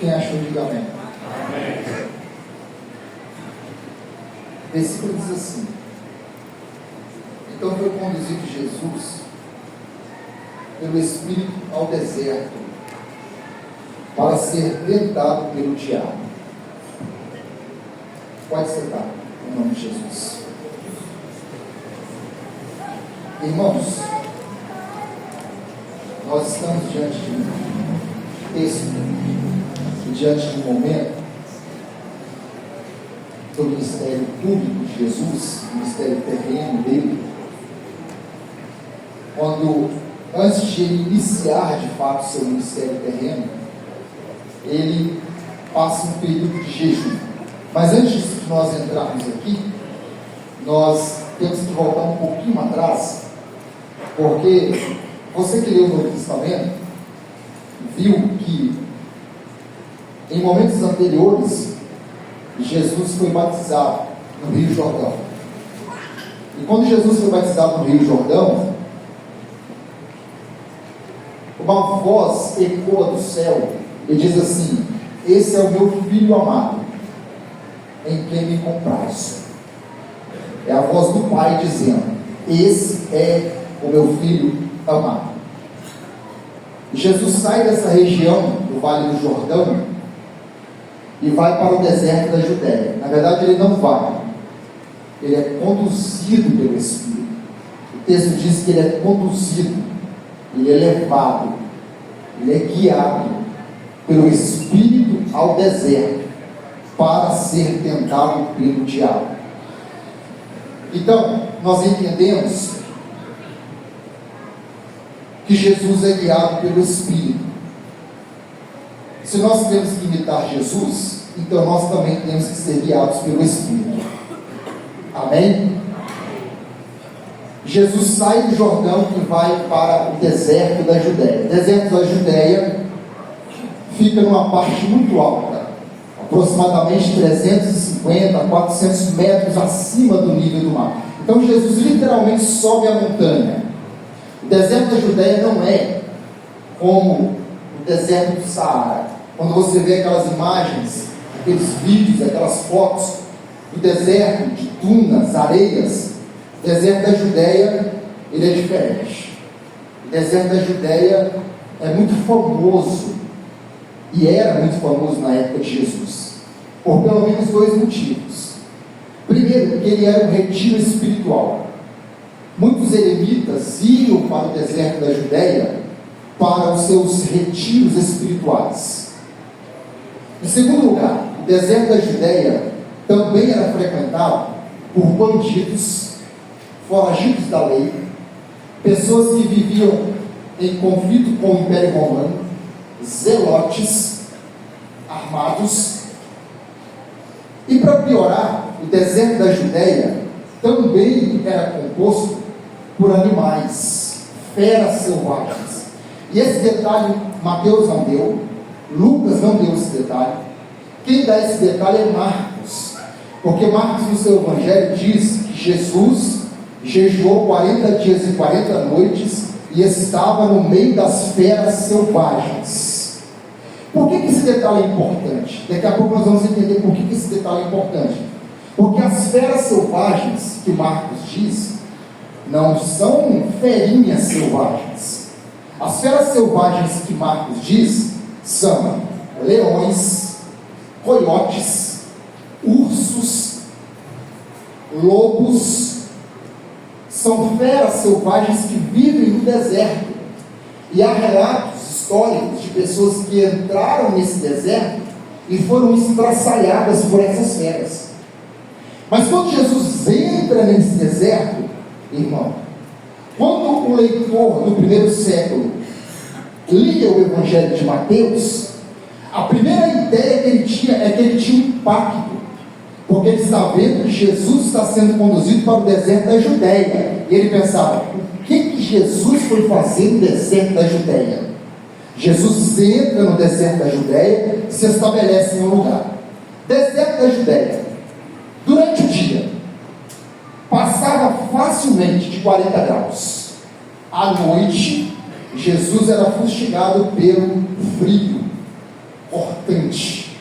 Quem achou, diga amém. Versículo diz assim: então foi conduzido Jesus pelo Espírito ao deserto, para ser tentado pelo diabo. Pode sentar, em nome de Jesus. Irmãos, nós estamos diante de um texto, diante de um momento do ministério público de Jesus, o ministério terreno dele, quando antes de ele iniciar de fato seu ministério terreno, ele passa um período de jejum. Mas antes de nós entrarmos aqui, nós temos que voltar um pouquinho atrás, porque você que leu o Novo Testamento viu que em momentos anteriores Jesus foi batizado no Rio Jordão. E quando Jesus foi batizado no Rio Jordão, uma voz ecoa do céu e diz assim: esse é o meu filho amado, em quem me comprazo. É a voz do Pai dizendo: esse é o meu filho amado. E Jesus sai dessa região do Vale do Jordão e vai para o deserto da Judéia. Na verdade ele não vai, ele é conduzido pelo Espírito. O texto diz que ele é conduzido, ele é levado, ele é guiado pelo Espírito ao deserto para ser tentado pelo diabo. Então, nós entendemos que Jesus é guiado pelo Espírito. Se nós temos que imitar Jesus, então nós também temos que ser guiados pelo Espírito. Amém? Jesus sai do Jordão e vai para o deserto da Judéia. O deserto da Judéia fica numa parte muito alta, aproximadamente 350 a 400 metros acima do nível do mar. Então Jesus literalmente sobe a montanha. O deserto da Judéia não é como o deserto do Saara. Quando você vê aquelas imagens, aqueles vídeos, aquelas fotos do deserto, de dunas, areias, o deserto da Judéia, ele é diferente. O deserto da Judéia é muito famoso, e era muito famoso na época de Jesus, por pelo menos dois motivos. Primeiro, porque ele era um retiro espiritual. muitos eremitas iam para o deserto da Judéia para os seus retiros espirituais. Em segundo lugar, o deserto da Judéia também era frequentado por bandidos, foragidos da lei, pessoas que viviam em conflito com o Império Romano, zelotes, armados. E para piorar, o deserto da Judéia também era composto por animais, feras selvagens. E esse detalhe Mateus não deu, Lucas não deu esse detalhe. Quem dá esse detalhe é Marcos, porque Marcos no seu evangelho diz que Jesus jejuou 40 dias e 40 noites e estava no meio das feras selvagens. Por que esse detalhe é importante? Daqui a pouco nós vamos entender por que esse detalhe é importante. Porque as feras selvagens que Marcos diz não são ferinhas selvagens. As feras selvagens que Marcos diz são leões, coiotes, ursos, lobos. São feras selvagens que vivem no deserto. E há relatos históricos de pessoas que entraram nesse deserto e foram estraçalhadas por essas feras. Mas quando Jesus entra nesse deserto, irmão, quando o leitor do primeiro século lia o Evangelho de Mateus, a primeira ideia que ele tinha é que ele tinha um impacto, porque ele está vendo que Jesus está sendo conduzido para o deserto da Judéia, e ele pensava, o que Jesus foi fazer no deserto da Judéia? Jesus entra no deserto da Judéia e se estabelece em um lugar. Deserto da Judéia, durante o dia, passava facilmente de 40 graus. À noite, Jesus era fustigado pelo frio cortante.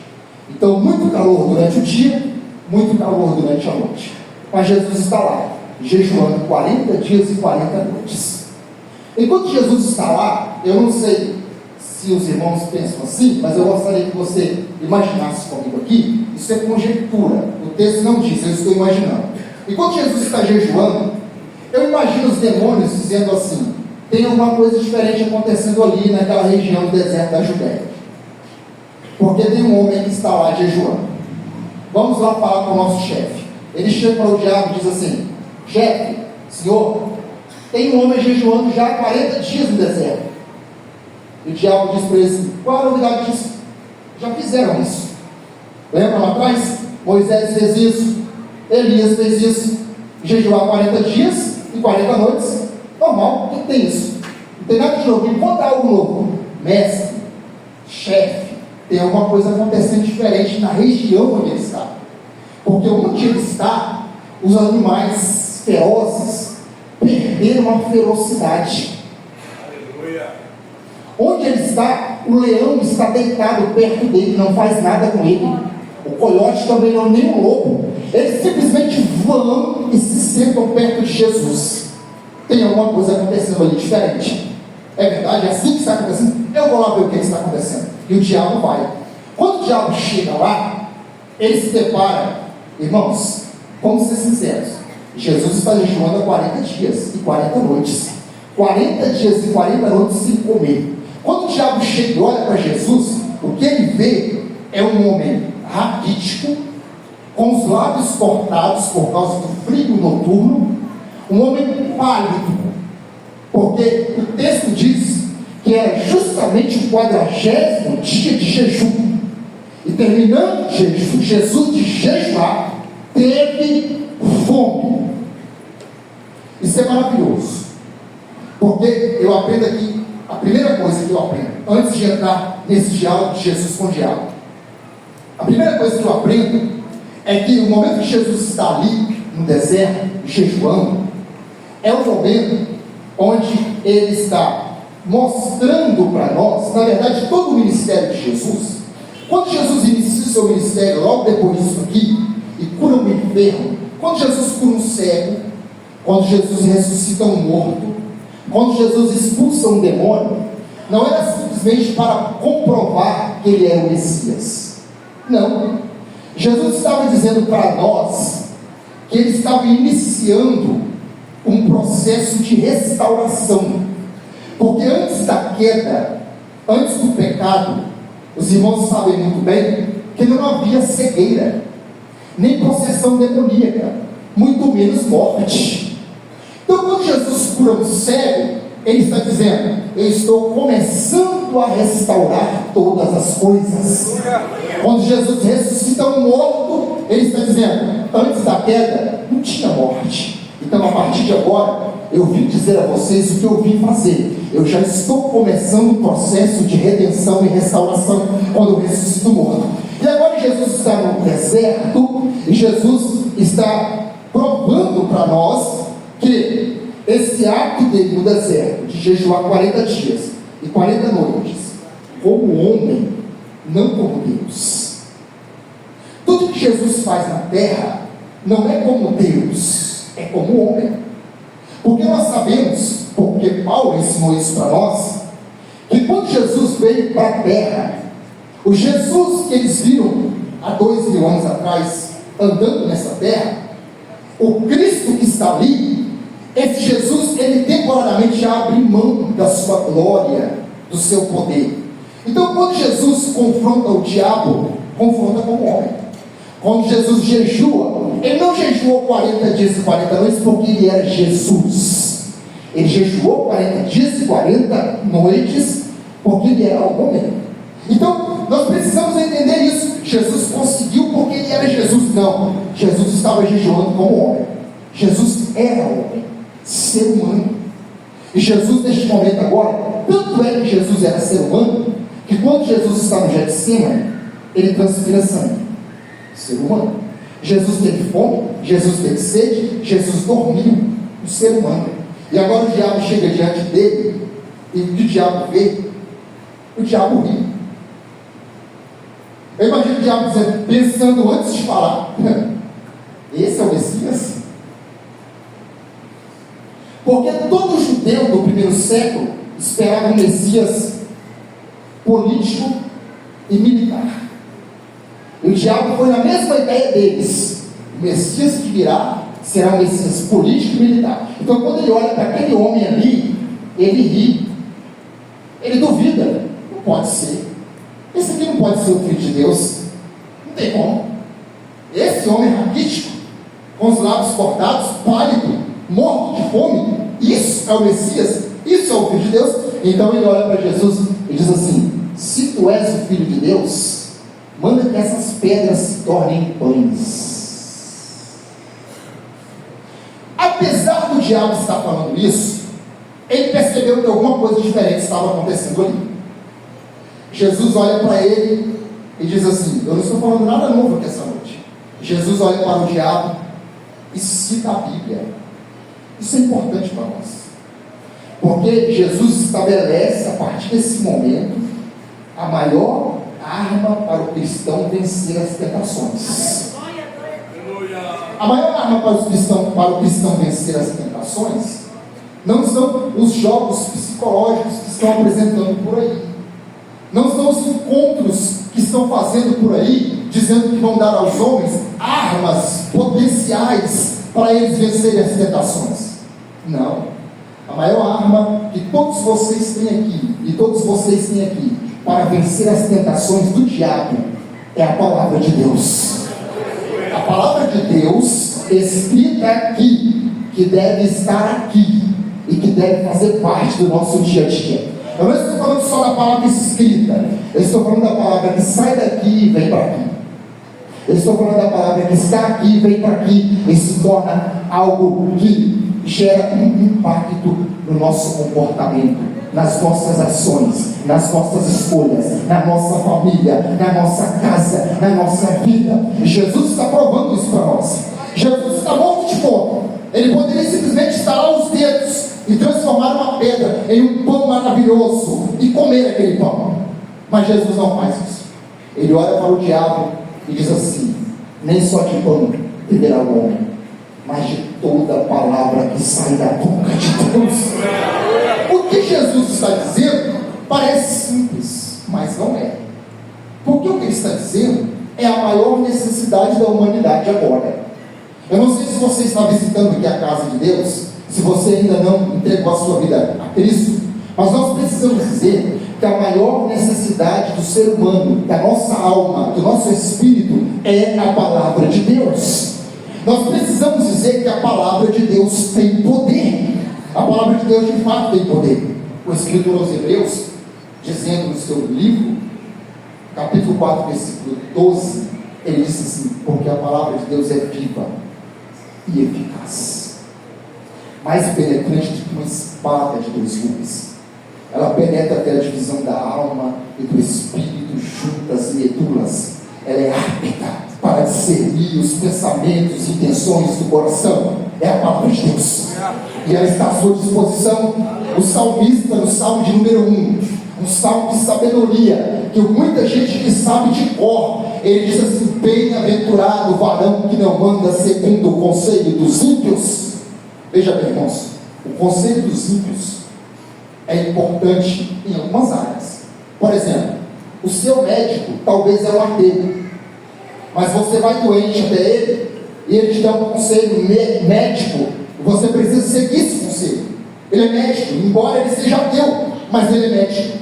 Então, muito calor durante o dia, muito calor durante a noite. Mas Jesus está lá, jejuando 40 dias e 40 noites. Enquanto Jesus está lá, eu não sei se os irmãos pensam assim, mas eu gostaria que você imaginasse comigo aqui. Isso é conjectura, o texto não diz, eu estou imaginando. Enquanto Jesus está jejuando, eu imagino os demônios dizendo assim: tem alguma coisa diferente acontecendo ali naquela região do deserto da Judéia, porque tem um homem que está lá jejuando. Vamos lá falar com o nosso chefe. Ele chega para o diabo e diz assim: chefe, senhor, tem um homem jejuando já há 40 dias no deserto. E o diabo diz para ele assim: qual a novidade disso? Já fizeram isso. Lembra lá atrás? Moisés fez isso, Elias fez isso, jejuar 40 dias e 40 noites. Normal, o que tem isso? Não tem nada de novo. Me conta algo novo. Mestre, chefe, tem alguma coisa acontecendo diferente na região onde ele está. Porque onde ele está, os animais ferozes perderam a ferocidade. Aleluia. Onde ele está, o leão está deitado perto dele, não faz nada com ele. O coiote também não, nem o lobo. Eles simplesmente vão e se sentam perto de Jesus. Tem alguma coisa acontecendo ali diferente. É verdade? É assim que está acontecendo? Eu vou lá ver o que está acontecendo. E o diabo vai. Quando o diabo chega lá, ele se depara, irmãos, vamos ser sinceros, Jesus está jejuando há 40 dias e 40 noites. 40 dias e 40 noites sem comer. Quando o diabo chega e olha para Jesus, o que ele vê é um homem raquítico, com os lábios cortados por causa do frio noturno, um homem pálido, porque o texto diz que era justamente o 40º dia de jejum, e terminando o jejum, Jesus de jejuar, teve fome. Isso é maravilhoso, porque eu aprendo aqui, a primeira coisa que eu aprendo, antes de entrar nesse diálogo de Jesus com o diabo, a primeira coisa que eu aprendo é que o momento que Jesus está ali, no deserto, jejuando, é o momento onde ele está mostrando para nós, na verdade, todo o ministério de Jesus. Quando Jesus inicia o seu ministério, logo depois disso aqui, e cura um enfermo, quando Jesus cura um cego, quando Jesus ressuscita um morto, quando Jesus expulsa um demônio, não era simplesmente para comprovar que ele era o Messias. Não. Jesus estava dizendo para nós que ele estava iniciando um processo de restauração. Porque antes da queda, antes do pecado, os irmãos sabem muito bem que não havia cegueira, nem possessão demoníaca, muito menos morte. Então, quando Jesus cura um cego, ele está dizendo: eu estou começando a restaurar todas as coisas. Quando Jesus ressuscita um morto, ele está dizendo: antes da queda não tinha morte. Então, a partir de agora, eu vim dizer a vocês o que eu vim fazer. Eu já estou começando um processo de redenção e restauração quando eu ressuscito o morto. E agora Jesus está no deserto, e Jesus está provando para nós que esse ato dele no deserto, de jejuar 40 dias e 40 noites, como homem, não como Deus. Tudo que Jesus faz na terra não é como Deus, é como homem. Porque nós sabemos, porque Paulo ensinou isso para nós, que quando Jesus veio para a terra, o Jesus que eles viram há 2000 anos atrás, andando nessa terra, o Cristo que está ali, esse Jesus, ele temporariamente abre mão da sua glória, do seu poder. Então, quando Jesus confronta o diabo, confronta como homem. Quando Jesus jejua, ele não jejuou 40 dias e 40 noites porque ele era Jesus. Ele jejuou 40 dias e 40 noites porque ele era homem. Então, nós precisamos entender isso. Jesus conseguiu porque ele era Jesus. Não, Jesus estava jejuando como homem. Jesus era homem, ser humano. E Jesus, neste momento agora, tanto é que Jesus era ser humano, que quando Jesus está no Getsemane, ele transpira sangue. Ser humano. Jesus teve fome, Jesus teve sede, Jesus dormiu, o ser humano. E agora o diabo chega diante dele, e o que o diabo vê? O diabo ri. Eu imagino o diabo dizendo, pensando antes de falar: esse é o Messias? Porque todo judeu do primeiro século esperava um Messias político e militar. E o diabo foi na mesma ideia deles: o Messias que virá será um Messias político e militar. Então, quando ele olha para aquele homem ali, ele ri, ele duvida: não pode ser, esse aqui não pode ser o Filho de Deus, não tem como. Esse homem raquítico, com os lábios cortados, pálido, morto de fome, isso é o Messias, isso é o Filho de Deus. Então ele olha para Jesus e diz assim: se tu és o Filho de Deus, manda que essas pedras se tornem pães. Apesar do diabo estar falando isso, ele percebeu que alguma coisa diferente estava acontecendo ali. Jesus olha para ele e diz assim: eu não estou falando nada novo aqui essa noite. Jesus olha para o diabo e cita a Bíblia. Isso é importante para nós, porque Jesus estabelece a partir desse momento a maior arma para o cristão vencer as tentações. A maior arma para o cristão vencer as tentações não são os jogos psicológicos que estão apresentando por aí, não são os encontros que estão fazendo por aí, dizendo que vão dar aos homens armas potenciais para eles vencerem as tentações. Não. A maior arma que todos vocês têm aqui, e todos vocês têm aqui, para vencer as tentações do diabo, é a palavra de Deus. A palavra de Deus escrita aqui, que deve estar aqui e que deve fazer parte do nosso dia a dia. Eu não estou falando só da palavra escrita, eu estou falando da palavra que sai daqui e vem para aqui. Eu estou falando da palavra que está aqui e vem para aqui e se torna algo que gera um impacto no nosso comportamento, nas nossas ações, nas nossas escolhas, na nossa família, na nossa casa, na nossa vida. E Jesus está provando isso para nós. Jesus está morto de fome. Ele poderia simplesmente estalar os dedos e transformar uma pedra em um pão maravilhoso e comer aquele pão. Mas Jesus não faz isso. Ele olha para o diabo e diz assim: nem só de pão viverá o homem, mas de toda palavra que sai da boca de Deus. O que Jesus está dizendo parece simples, mas não é. Porque o que ele está dizendo é a maior necessidade da humanidade agora. Eu não sei se você está visitando aqui a casa de Deus, se você ainda não entregou a sua vida a Cristo, mas nós precisamos dizer que a maior necessidade do ser humano, da nossa alma, do nosso espírito, é a palavra de Deus. Nós precisamos dizer que a palavra de Deus tem poder. A palavra de Deus de fato tem poder. O escritor aos Hebreus, dizendo no seu livro, capítulo 4, versículo 12, ele diz assim: porque a palavra de Deus é viva e eficaz, mais penetrante do que uma espada de dois gumes. Ela penetra até a divisão da alma e do espírito, juntas e medulas. Ela é apta para discernir os pensamentos e intenções do coração. É a palavra de Deus, e ela está à sua disposição. O salmista, no salmo de número 1, um salmo de sabedoria, que muita gente que sabe de cor, ele diz assim: bem-aventurado o varão que não anda segundo o conselho dos ímpios. Veja bem, irmãos, o conselho dos ímpios é importante em algumas áreas. Por exemplo, o seu médico talvez é um ateu, mas você vai doente até ele e ele te dá um conselho médico, você precisa seguir esse conselho. Ele é médico, embora ele seja ateu, mas ele é médico.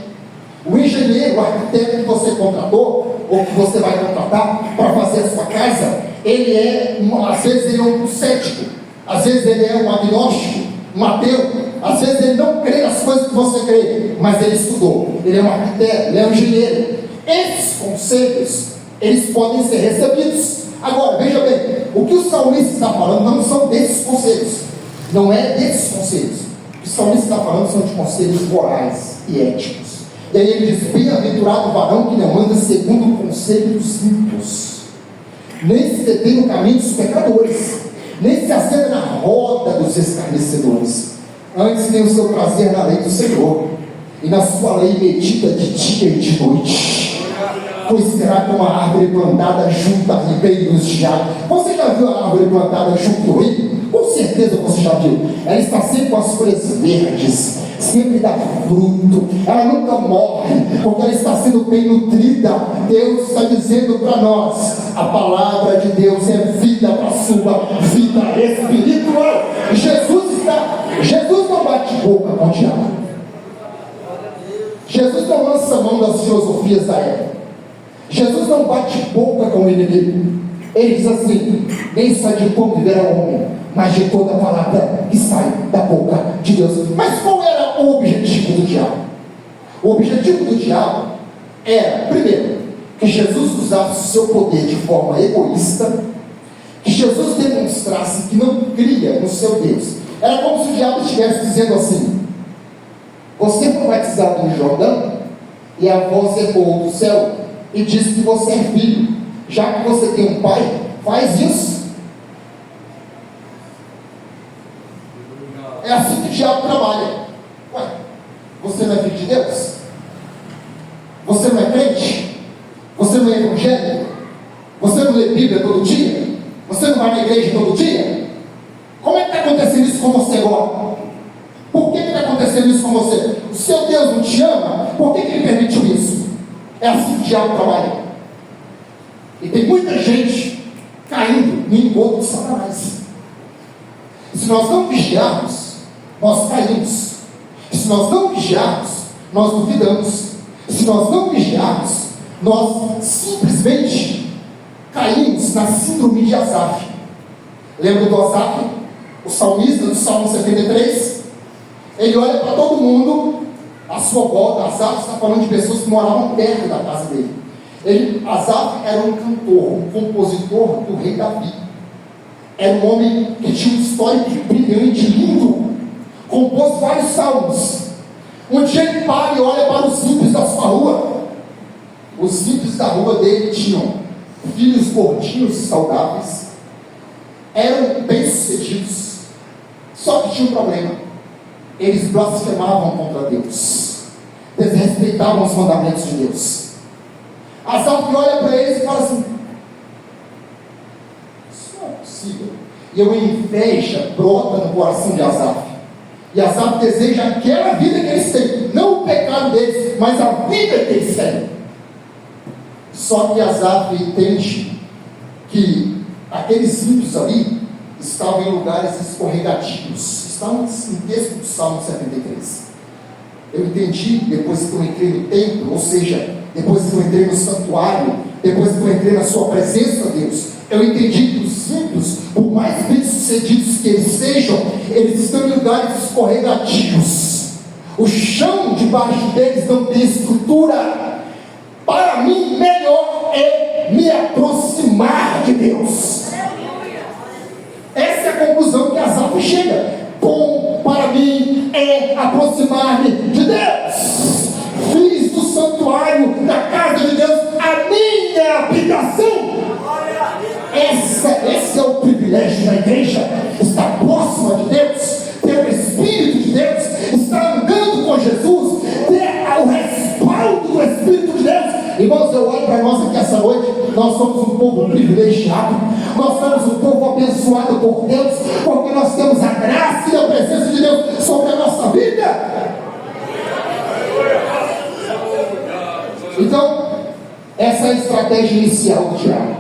O engenheiro, o arquiteto que você contratou, ou que você vai contratar para fazer a sua casa, ele é, às vezes ele é um cético, às vezes ele é um agnóstico, um ateu, às vezes ele não crê nas coisas que você crê, mas ele estudou, ele é um arquiteto, ele é um engenheiro. Esses conselhos, eles podem ser recebidos. Agora, veja bem, o que o salmista está falando não são desses conselhos, não é desses conselhos. O que o salmista está falando são de conselhos morais e éticos. E aí ele diz: bem-aventurado o varão que não anda segundo o conselho dos ímpios, nem se detém no caminho dos pecadores, nem se assenta na roda dos escarnecedores. Antes tem o seu prazer na lei do Senhor, e na sua lei medita de dia e de noite. Pois será como a árvore plantada junto a ribeiros de água. Você já viu a árvore plantada junto ao rio? Com certeza você já viu. Ela está sempre com as folhas verdes, sempre dá fruto, ela nunca morre, porque ela está sendo bem nutrida. Deus está dizendo para nós: a palavra de Deus é vida para a sua vida espiritual. Jesus não bate boca com o diabo. Jesus não lança mão das filosofias da época. Jesus não bate boca com o inimigo. Ele diz assim: nem só de pão viverá o homem, mas de toda palavra que sai da boca de Deus. Mas qual era o objetivo do diabo? O objetivo do diabo era, primeiro, que Jesus usasse o seu poder de forma egoísta, que Jesus demonstrasse que não cria no seu Deus. Era como se o diabo estivesse dizendo assim: você foi batizado no Jordão, e a voz ecoou do céu e disse que você é filho. Já que você tem um pai, faz isso. É assim que o diabo trabalha. Ué, você não é filho de Deus? Você não é crente? Você não é evangélico? Você não lê Bíblia todo dia? Você não vai na igreja todo dia? Como é que está acontecendo isso com você agora? Por que está acontecendo isso com você? O seu Deus não te ama? Por que ele permitiu isso? É assim que o diabo trabalha. E tem muita gente caindo no engodo de Satanás. E se nós não vigiarmos, nós caímos. E se nós não vigiarmos, nós duvidamos. E se nós não vigiarmos, nós simplesmente caímos na síndrome de Asaf. Lembra do Asaf? O salmista do Salmo 73? Ele olha para todo mundo à sua volta. Asaf está falando de pessoas que moravam perto da casa dele. Asaf era um cantor, um compositor do rei Davi. Era um homem que tinha um histórico brilhante, lindo. Compôs vários salmos. Um dia ele para e olha para os ímpios da sua rua. Os ímpios da rua dele tinham filhos gordinhos e saudáveis, eram bem-sucedidos, só que tinha um problema: eles blasfemavam contra Deus, desrespeitavam os mandamentos de Deus. Asaf olha para eles e fala assim: isso não é possível. E uma inveja brota no coração de Asaf. E Asaf deseja aquela vida que eles têm, não o pecado deles, mas a vida que eles têm. Só que Asaf entende que aqueles ímpios ali estavam em lugares escorregadios, está no texto do Salmo 73. Eu entendi depois que eu entrei no templo, ou seja, depois que eu entrei no santuário, depois que eu entrei na sua presença, Deus, eu entendi que os ímpios, por mais bem-sucedidos que eles sejam, eles estão em lugares escorregadios. O chão debaixo deles não tem estrutura. Para mim, melhor é me aproximar de Deus. Essa é a conclusão que Asaf chega. Bom para mim é aproximar-me de Deus. Fiz do santuário da casa de Deus a minha habitação. Esse é o privilégio da igreja. Estar próxima de Deus, ter o Espírito de Deus, estar andando com Jesus, ter o respaldo do Espírito de Deus. Irmãos, eu olho para nós aqui essa noite. Nós somos um povo privilegiado, nós somos um povo abençoado por Deus, porque nós temos a graça e a presença de Deus sobre a nossa vida. Então, essa é a estratégia inicial do diabo.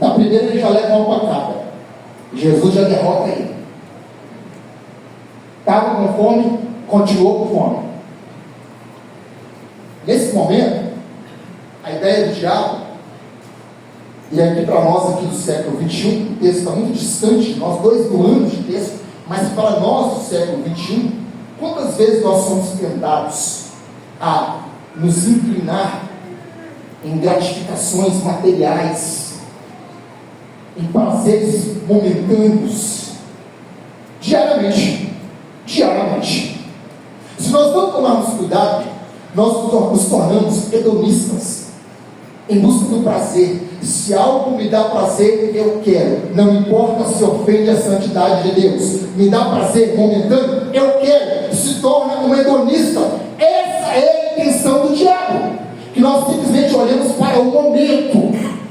Na primeira ele já leva uma pancada, Jesus já derrota ele. Estava com fome, continuou com fome. Nesse momento, a ideia do diabo, e aqui para nós aqui do século XXI, o texto está muito distante de nós, 2 mil anos de texto, mas para nós do século XXI, quantas vezes nós somos tentados a nos inclinar em gratificações materiais, em prazeres momentâneos, diariamente. Se nós não tomarmos cuidado, nós nos tornamos hedonistas, em busca do prazer. Se algo me dá prazer, eu quero, não importa se ofende a santidade de Deus, me dá prazer momentâneo, eu quero, se torna um hedonista. Essa é a intenção do diabo, que nós simplesmente olhamos para o momento.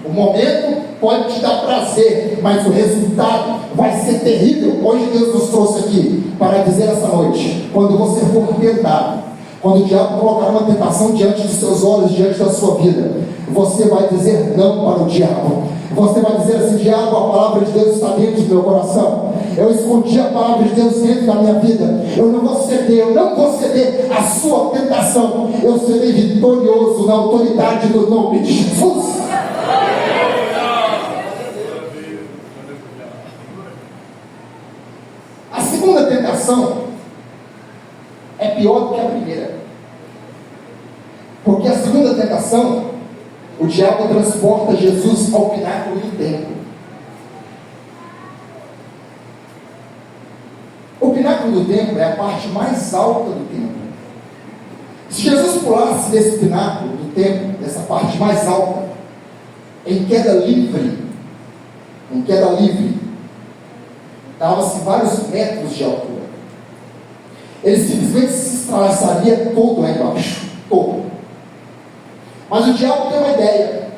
O momento pode te dar prazer, mas o resultado vai ser terrível. Hoje Deus nos trouxe aqui para dizer essa noite, quando você for tentado, quando o diabo colocar uma tentação diante dos seus olhos, diante da sua vida, você vai dizer não para o diabo. Você vai dizer assim: diabo, a palavra de Deus está dentro do meu coração, eu escondi a palavra de Deus dentro da minha vida, eu não vou ceder à sua tentação, eu serei vitorioso na autoridade do nome de Jesus. A segunda tentação é pior do que a primeira, porque a segunda tentação, o diabo transporta Jesus ao pináculo do templo. O pináculo do templo é a parte mais alta do templo. Se Jesus pulasse desse pináculo do templo, dessa parte mais alta, em queda livre, dava-se vários metros de altura, ele simplesmente se estralaçaria todo lá embaixo, todo. Mas o diabo tem uma ideia: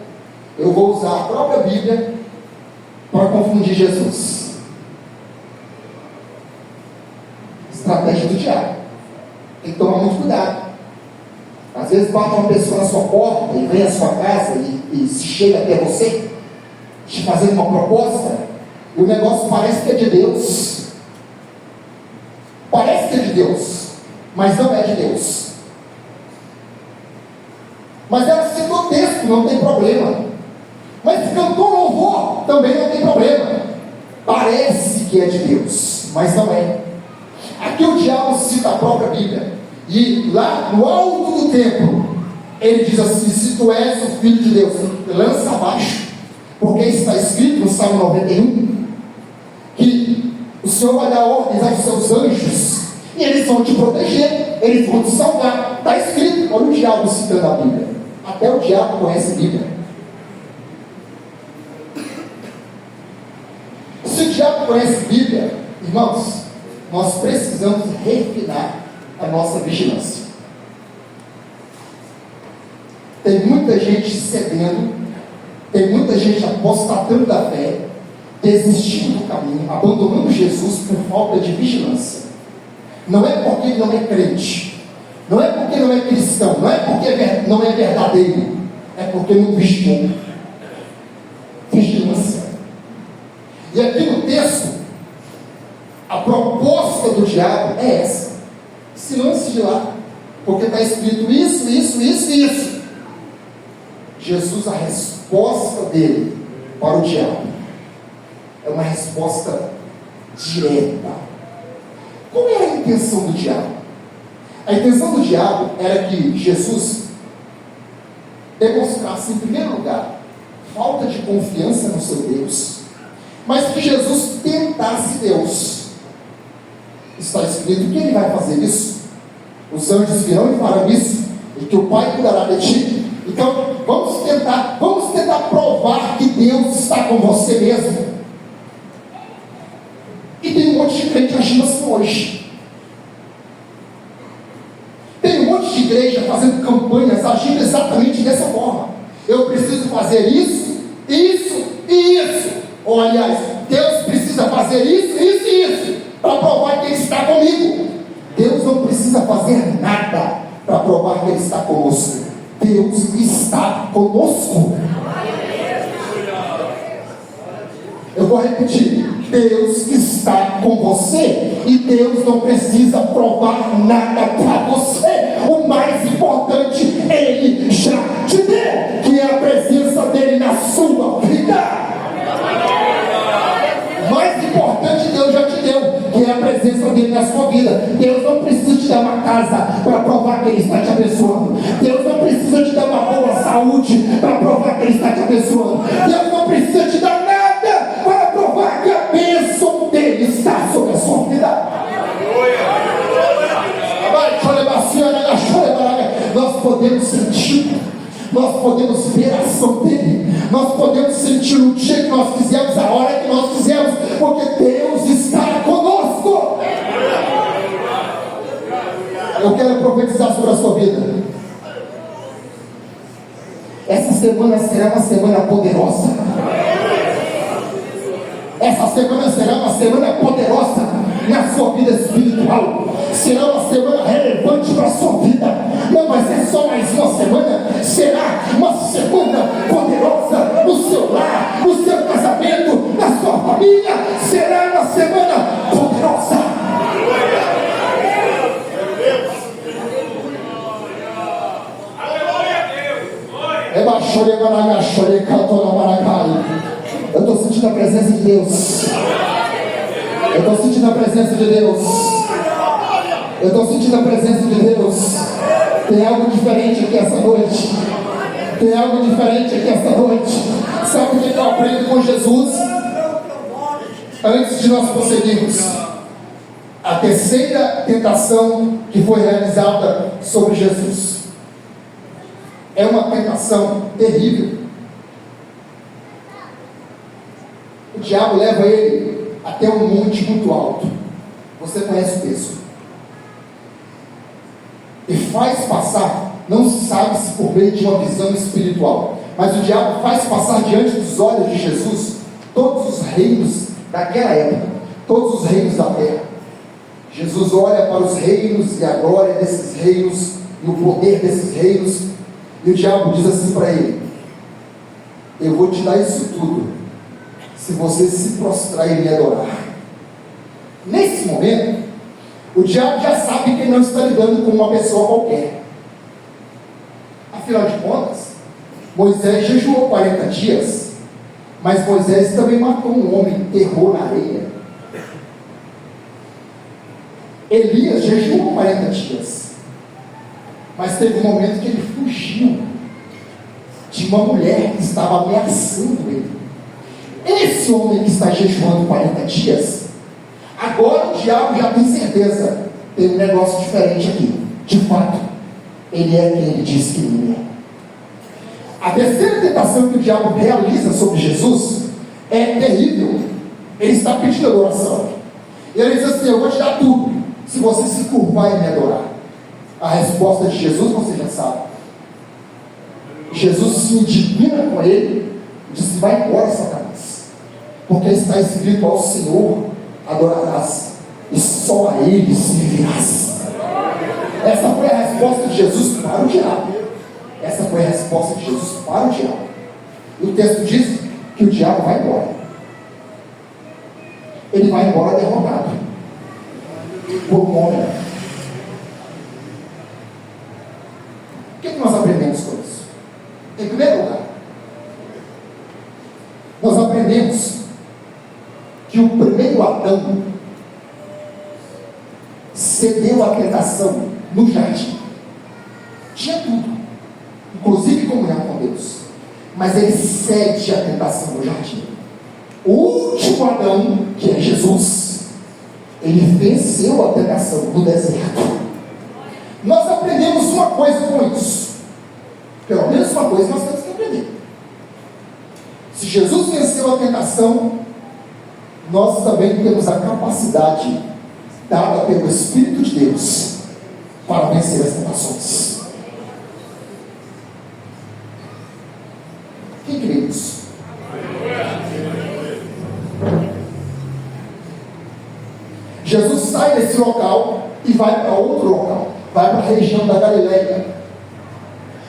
eu vou usar a própria Bíblia para confundir Jesus. Estratégia do diabo. Tem que tomar muito cuidado. Às vezes bate uma pessoa na sua porta e vem à sua casa e chega até você, te fazendo uma proposta, e o negócio parece que é de Deus. Parece que é de Deus, mas não é de Deus. Mas ela citou texto, não tem problema. Mas cantou louvor, também não tem problema. Parece que é de Deus, mas não é. Aqui o diabo cita a própria Bíblia, e lá no alto do templo ele diz assim: se tu és o Filho de Deus, lança abaixo, porque está escrito no Salmo 91 que o Senhor vai dar ordens aos seus anjos e eles vão te proteger, eles vão te salvar. Está escrito. Olha o diabo citando a Bíblia. Até o diabo conhece a Bíblia. Se o diabo conhece a Bíblia, irmãos, nós precisamos refinar a nossa vigilância. Tem muita gente cedendo, tem muita gente apostatando da fé, desistindo do caminho, abandonando Jesus por falta de vigilância. Não é porque ele não é crente, não é porque não é cristão, não é porque não é verdadeiro, é porque não vigiou. Vigilância. E aqui no texto, a propósito diabo é essa: silêncio de lá, porque está escrito isso, isso, isso e isso. Jesus, a resposta dele para o diabo é uma resposta direta. Qual era a intenção do diabo? A intenção do diabo era que Jesus demonstrasse, em primeiro lugar, falta de confiança no seu Deus, mas que Jesus tentasse Deus. Está escrito que ele vai fazer isso, os anjos virão e farão isso, e que o Pai cuidará de ti. Então vamos tentar provar que Deus está com você mesmo. E tem um monte de crente agindo assim hoje. Tem um monte de igreja fazendo campanhas, agindo exatamente dessa forma. Eu preciso fazer isso, isso e isso. Ou aliás, Deus precisa fazer isso, isso e isso, para provar que Ele está comigo. Deus não precisa fazer nada para provar que Ele está conosco. Deus está conosco. Eu vou repetir: Deus está com você e Deus não precisa provar nada para você. O mais importante Ele já te deu, que é a presença dEle na sua vida. O mais importante Deus já te deu, que é a presença dEle na sua vida. Deus não precisa te dar uma casa para provar que Ele está te abençoando. Deus não precisa te dar uma boa saúde para provar que Ele está te abençoando. Deus não precisa te dar nada para provar que a bênção dEle está sobre a sua vida. Nós podemos sentir, nós podemos ver a ação dEle, nós podemos sentir o dia que nós fizemos, a hora que nós fizemos, porque Deus está conosco. Eu quero profetizar sobre a sua vida. Essa semana será uma semana poderosa. Essa semana será uma semana poderosa na sua vida espiritual. Será uma semana relevante para a sua vida. Não vai ser só mais uma semana, será uma semana poderosa no seu lar, no seu casamento, na sua família. Será uma semana poderosa. Eu estou sentindo a presença de Deus. Eu estou sentindo a presença de Deus. Eu estou sentindo a presença de Deus. Tem algo diferente aqui essa noite. Tem algo diferente aqui essa noite. Sabe o que eu aprendo com Jesus? Antes de nós prosseguirmos, a terceira tentação que foi realizada sobre Jesus é uma tentação terrível. O diabo leva ele até um monte muito alto. Você conhece o texto. E faz passar, não se sabe se por meio de uma visão espiritual, mas o diabo faz passar diante dos olhos de Jesus todos os reinos daquela época, todos os reinos da terra. Jesus olha para os reinos e a glória desses reinos e o poder desses reinos, e o diabo diz assim para ele: eu vou te dar isso tudo se você se prostrar e me adorar. Nesse momento, o diabo já sabe que ele não está lidando com uma pessoa qualquer. Afinal de contas, Moisés jejuou 40 dias, mas Moisés também matou um homem, enterrou na areia. Elias jejuou 40 dias, mas teve um momento que ele fugiu de uma mulher que estava ameaçando ele. Esse homem que está jejuando 40 dias, agora o diabo já tem certeza, tem um negócio diferente aqui. De fato, ele é quem ele diz que ele é. A terceira tentação que o diabo realiza sobre Jesus é terrível. Ele está pedindo adoração. E ele diz assim: eu vou te dar tudo se você se curvar e me adorar. A resposta de Jesus você já sabe. Jesus se indigna com ele e disse: vai embora, Satanás, porque está escrito: ao Senhor adorarás e só a Ele servirás. Essa foi a resposta de Jesus para o diabo. Essa foi a resposta de Jesus para o diabo. E o texto diz que o diabo vai embora. Ele vai embora derrotado. por um homem. O que nós aprendemos com isso? Em primeiro lugar, nós aprendemos que o primeiro Adão cedeu à tentação no jardim. Tinha tudo, inclusive comunhão com Deus, mas ele cede à tentação no jardim. O último Adão, que é Jesus, ele venceu a tentação no deserto. Nós aprendemos uma coisa com isso, pelo menos uma coisa nós temos que aprender. Se Jesus venceu a tentação, nós também temos a capacidade dada pelo Espírito de Deus para vencer as tentações. Quem crê nisso? Jesus sai desse local e vai para outro local, vai para a região da Galileia.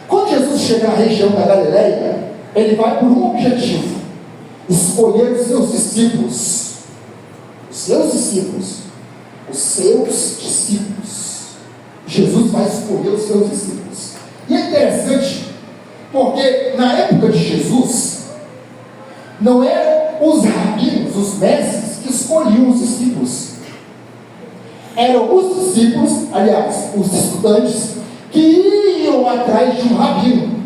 Quando Jesus chega na região da Galileia, ele vai por um objetivo: escolher os seus discípulos. Os seus discípulos. Os seus discípulos. Jesus vai escolher os seus discípulos. E é interessante, porque na época de Jesus, não eram os rabinos, os mestres, que escolhiam os discípulos. Eram os discípulos, aliás, os estudantes, que iam atrás de um rabino.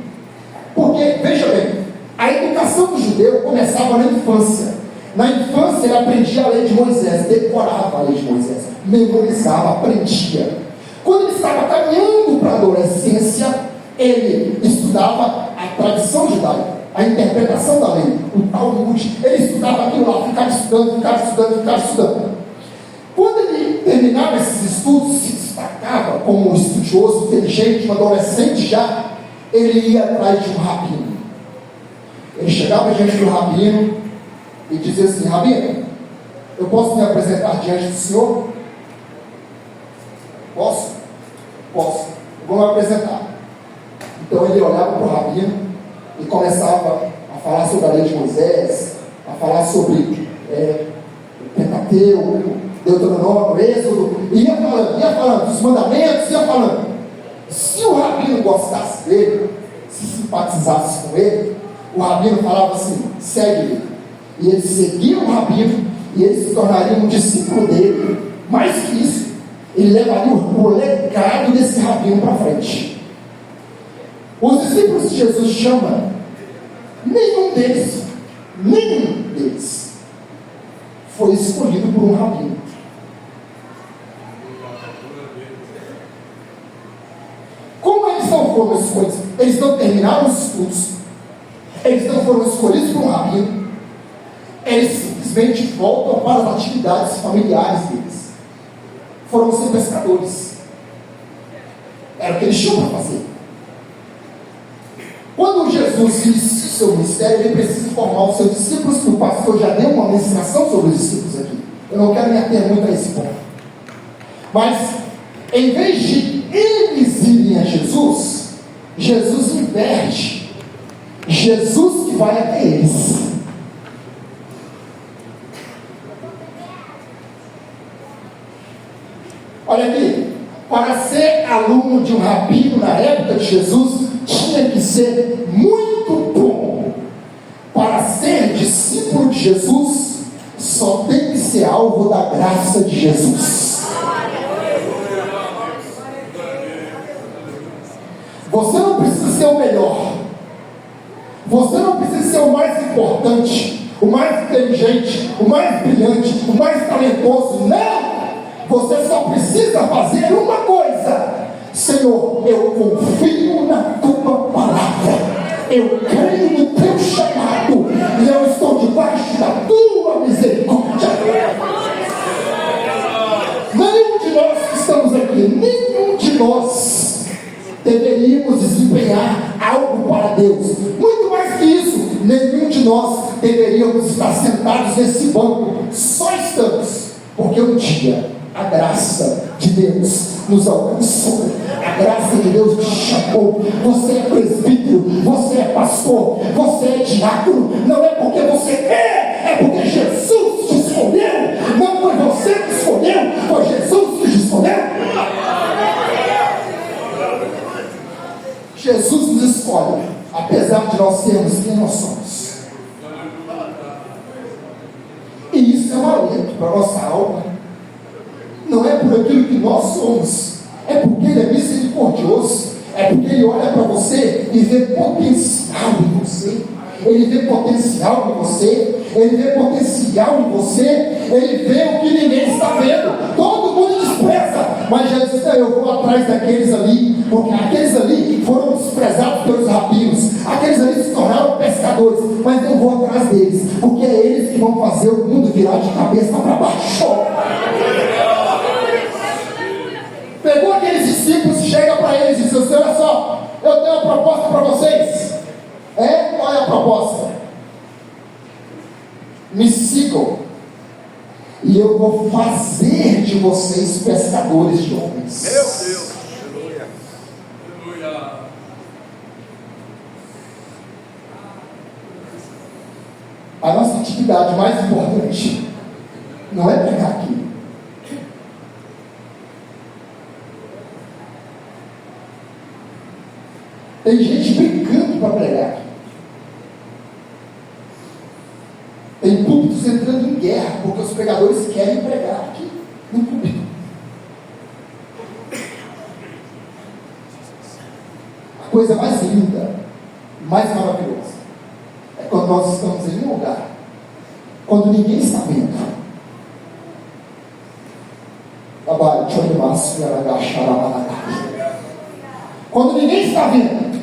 Porque, veja bem, a educação do judeu começava na infância. Na infância ele aprendia a lei de Moisés, decorava a lei de Moisés, memorizava, aprendia. Quando ele estava caminhando para a adolescência, ele estudava a tradição judaica, a interpretação da lei, o Talmud. Ele estudava aquilo lá, ficava estudando. Quando ele terminava esses estudos, se destacava como um estudioso, inteligente, um adolescente já, ele ia atrás de um rabino. Ele chegava diante do rabino e dizia assim: rabino, eu posso me apresentar diante do senhor? Posso? Posso. Eu vou me apresentar. Então ele olhava para o rabino e começava a falar sobre a lei de Moisés, a falar sobre o Pentateuco, Deuteronômio, Êxodo, e ia falando dos mandamentos, ia falando. Se o rabino gostasse dele, se simpatizasse com ele, o rabino falava assim: segue-lhe. E ele seguia o rabino e ele se tornaria um discípulo dele. Mais que isso, ele levaria o legado desse rabino para frente. Os discípulos de Jesus chama, nenhum deles foi escolhido por um rabino. Como eles não foram escolhidos, eles não terminaram os estudos, eles não foram escolhidos por um rabino, eles simplesmente voltam para as atividades familiares deles. Foram ser pescadores. Era o que eles tinham para fazer. Quando Jesus inicia o seu ministério, ele precisa formar os seus discípulos, que o pastor já deu uma ministração sobre os discípulos aqui. Eu não quero me ater muito a esse ponto. Mas, em vez de eles irem a Jesus, Jesus inverte. Jesus que vai até eles. Olha aqui, para ser aluno de um rabino na época de Jesus, tinha que ser muito bom. Para ser discípulo de Jesus, só tem que ser alvo da graça de Jesus. Você não precisa ser o melhor. Você não precisa ser o mais importante, o mais inteligente, o mais brilhante, o mais talentoso. Não! Você só precisa fazer uma coisa: Senhor, eu confio na tua palavra, eu creio no teu chamado, e eu estou debaixo da tua misericórdia. Nenhum de nós que estamos aqui, nenhum de nós deveríamos desempenhar algo para Deus. Muito mais que isso, nenhum de nós deveríamos estar sentados nesse banco. Só estamos porque um dia a graça de Deus nos alcançou. A graça de Deus te chamou. Você é presbítero, você é pastor, você é diácono. Não é porque você quer, é porque Jesus te escolheu. Não foi você que escolheu, foi Jesus que Jesus nos escolhe, apesar de nós sermos quem nós somos. E isso é um alento para a nossa alma. Não é por aquilo que nós somos, é porque Ele é misericordioso, é porque Ele olha para você e vê potencial em você. Ele vê potencial em você, Ele vê potencial em você, Ele vê o que ninguém está vendo. Todo mundo despreza, mas Jesus disse: eu vou atrás daqueles ali, porque aqueles ali foram desprezados pelos rabinos, aqueles ali se tornaram pescadores, mas eu vou atrás deles, porque é eles que vão fazer o mundo virar de cabeça para baixo. Pegou aqueles discípulos, chega para eles e diz assim: olha só, eu tenho uma proposta para vocês. Qual é a proposta? Me sigam e eu vou fazer de vocês pescadores de homens. Meu Deus! Aleluia! A nossa atividade mais importante não é pregar aqui. Tem gente brincando para pregar aqui. Tem púlpitos entrando em guerra, porque os pregadores querem pregar aqui no púlpito. A coisa mais linda, mais maravilhosa, é quando nós estamos em um lugar, quando ninguém está vendo. Quando ninguém está vendo,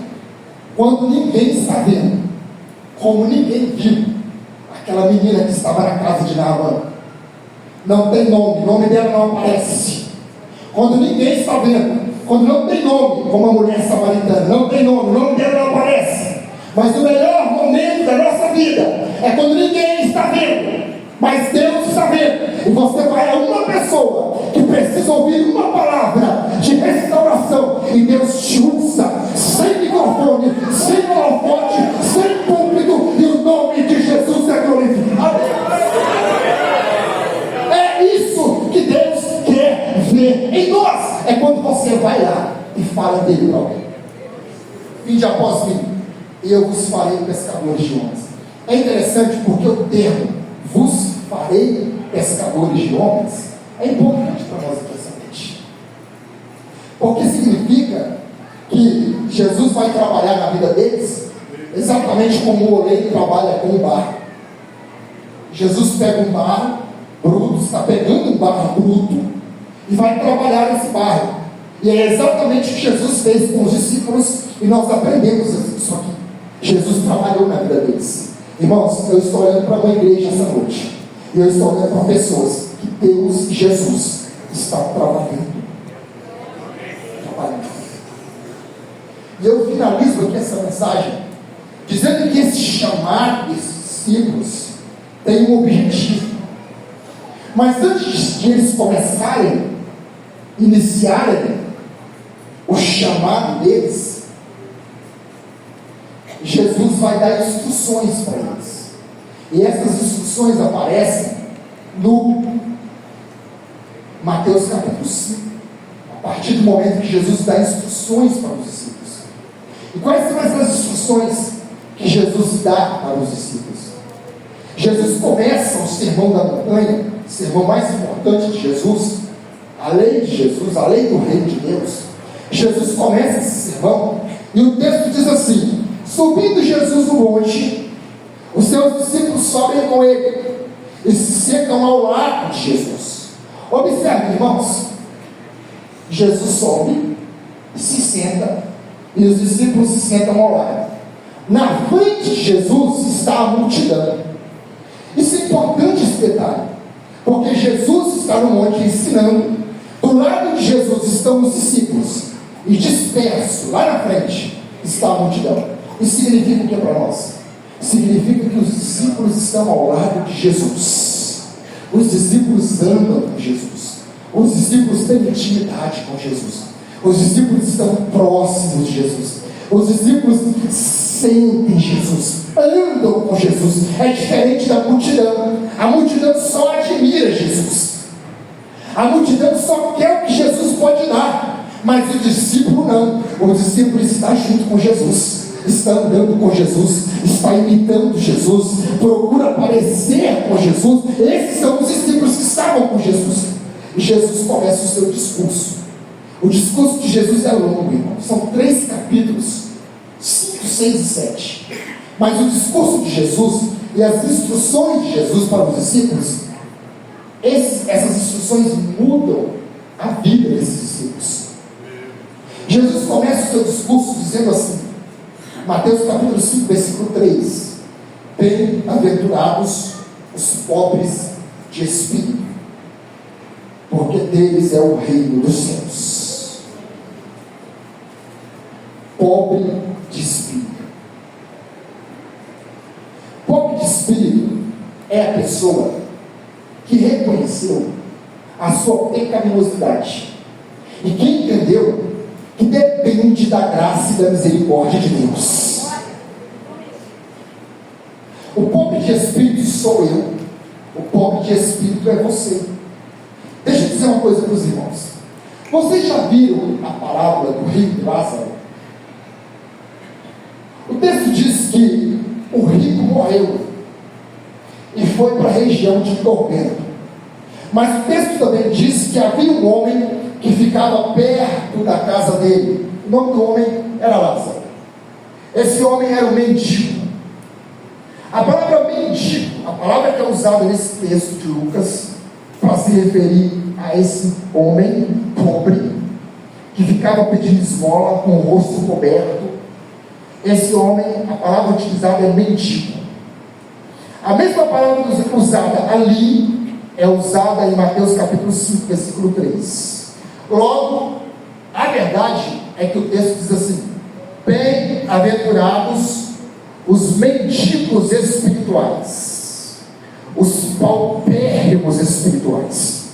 quando ninguém está vendo, como ninguém viu aquela menina que estava na casa de Naamã. Não tem nome, o nome dela não aparece. Quando ninguém está vendo, quando não tem nome, como a mulher samaritana, não tem nome, o nome dela não aparece. Mas o melhor momento da nossa vida é quando ninguém está vendo, mas Deus está vendo. E você vai a uma pessoa que precisa ouvir uma palavra de restauração, e Deus te usa, sem microfone, sem holofote, sem púlpito, e o nome de Jesus é glorificado. É isso que Deus quer ver em nós. É quando você vai lá e fala dele para alguém: vinde após mim, e eu vos farei pescadores de homens. É interessante porque o termo vos farei pescadores de homens é importante para nós aqui essa noite, porque significa que Jesus vai trabalhar na vida deles exatamente como o oleiro trabalha com o barro. Jesus pega um barro bruto, está pegando um barro bruto e vai trabalhar esse barro, e é exatamente o que Jesus fez com os discípulos, e nós aprendemos isso aqui. Jesus trabalhou na vida deles. Irmãos, eu estou olhando para uma igreja essa noite, e eu estou olhando para pessoas que Deus e Jesus estão trabalhando. E eu finalizo aqui essa mensagem dizendo que esse chamado desses discípulos tem um objetivo. Mas antes de eles começarem, iniciarem o chamado deles, Jesus vai dar instruções para eles. E essas instruções aparecem no Mateus capítulo 5, a partir do momento que Jesus dá instruções para os discípulos. E quais são essas instruções que Jesus dá para os discípulos? Jesus começa o sermão da montanha, o sermão mais importante de Jesus, a lei de Jesus, a lei do reino de Deus. Jesus começa esse sermão e o texto diz assim: subindo Jesus no monte, os seus discípulos sobem com ele e se sentam ao lado de Jesus. Observe, irmãos, Jesus sobe, se senta, e os discípulos se sentam ao lado. Na frente de Jesus está a multidão. Isso é importante, esse detalhe, porque Jesus está no monte ensinando, do lado de Jesus estão os discípulos, e disperso, lá na frente, está a multidão. Isso significa o que para nós? Significa que os discípulos estão ao lado de Jesus. Os discípulos andam com Jesus. Os discípulos têm intimidade com Jesus. Os discípulos estão próximos de Jesus. Os discípulos sentem Jesus, andam com Jesus. É diferente da multidão. A multidão só admira Jesus. A multidão só quer o que Jesus pode dar. Mas o discípulo não. O discípulo está junto com Jesus, está andando com Jesus, está imitando Jesus, procura parecer com Jesus. Esses são os discípulos que estavam com Jesus. E Jesus começa o seu discurso. O discurso de Jesus é longo, irmão. São 3 capítulos, 5, 6 e 7. Mas o discurso de Jesus e as instruções de Jesus para os discípulos, essas instruções mudam a vida desses discípulos. Jesus começa o seu discurso dizendo assim, Mateus capítulo 5, versículo 3: Bem-aventurados os pobres de espírito, porque deles é o reino dos céus. Pobre de espírito. Pobre de espírito é a pessoa que reconheceu a sua pecaminosidade e que entendeu que depende da graça e da misericórdia de Deus. O pobre de espírito sou eu. O pobre de espírito é você. Deixa eu dizer uma coisa para os irmãos. Vocês já viram a parábola do rico e Lázaro? O texto diz que o rico morreu e foi para a região de tormento. Mas o texto também diz que havia um homem que ficava perto da casa dele. O nome do homem era Lázaro. Esse homem era um mendigo. A palavra mendigo, a palavra que é usada nesse texto de Lucas para se referir a esse homem pobre que ficava pedindo esmola com o rosto coberto. Esse homem, a palavra utilizada é mendigo. A mesma palavra usada ali é usada em Mateus capítulo 5, versículo 3. Logo, a verdade é que o texto diz assim: bem-aventurados os mendigos espirituais, os paupérrimos espirituais.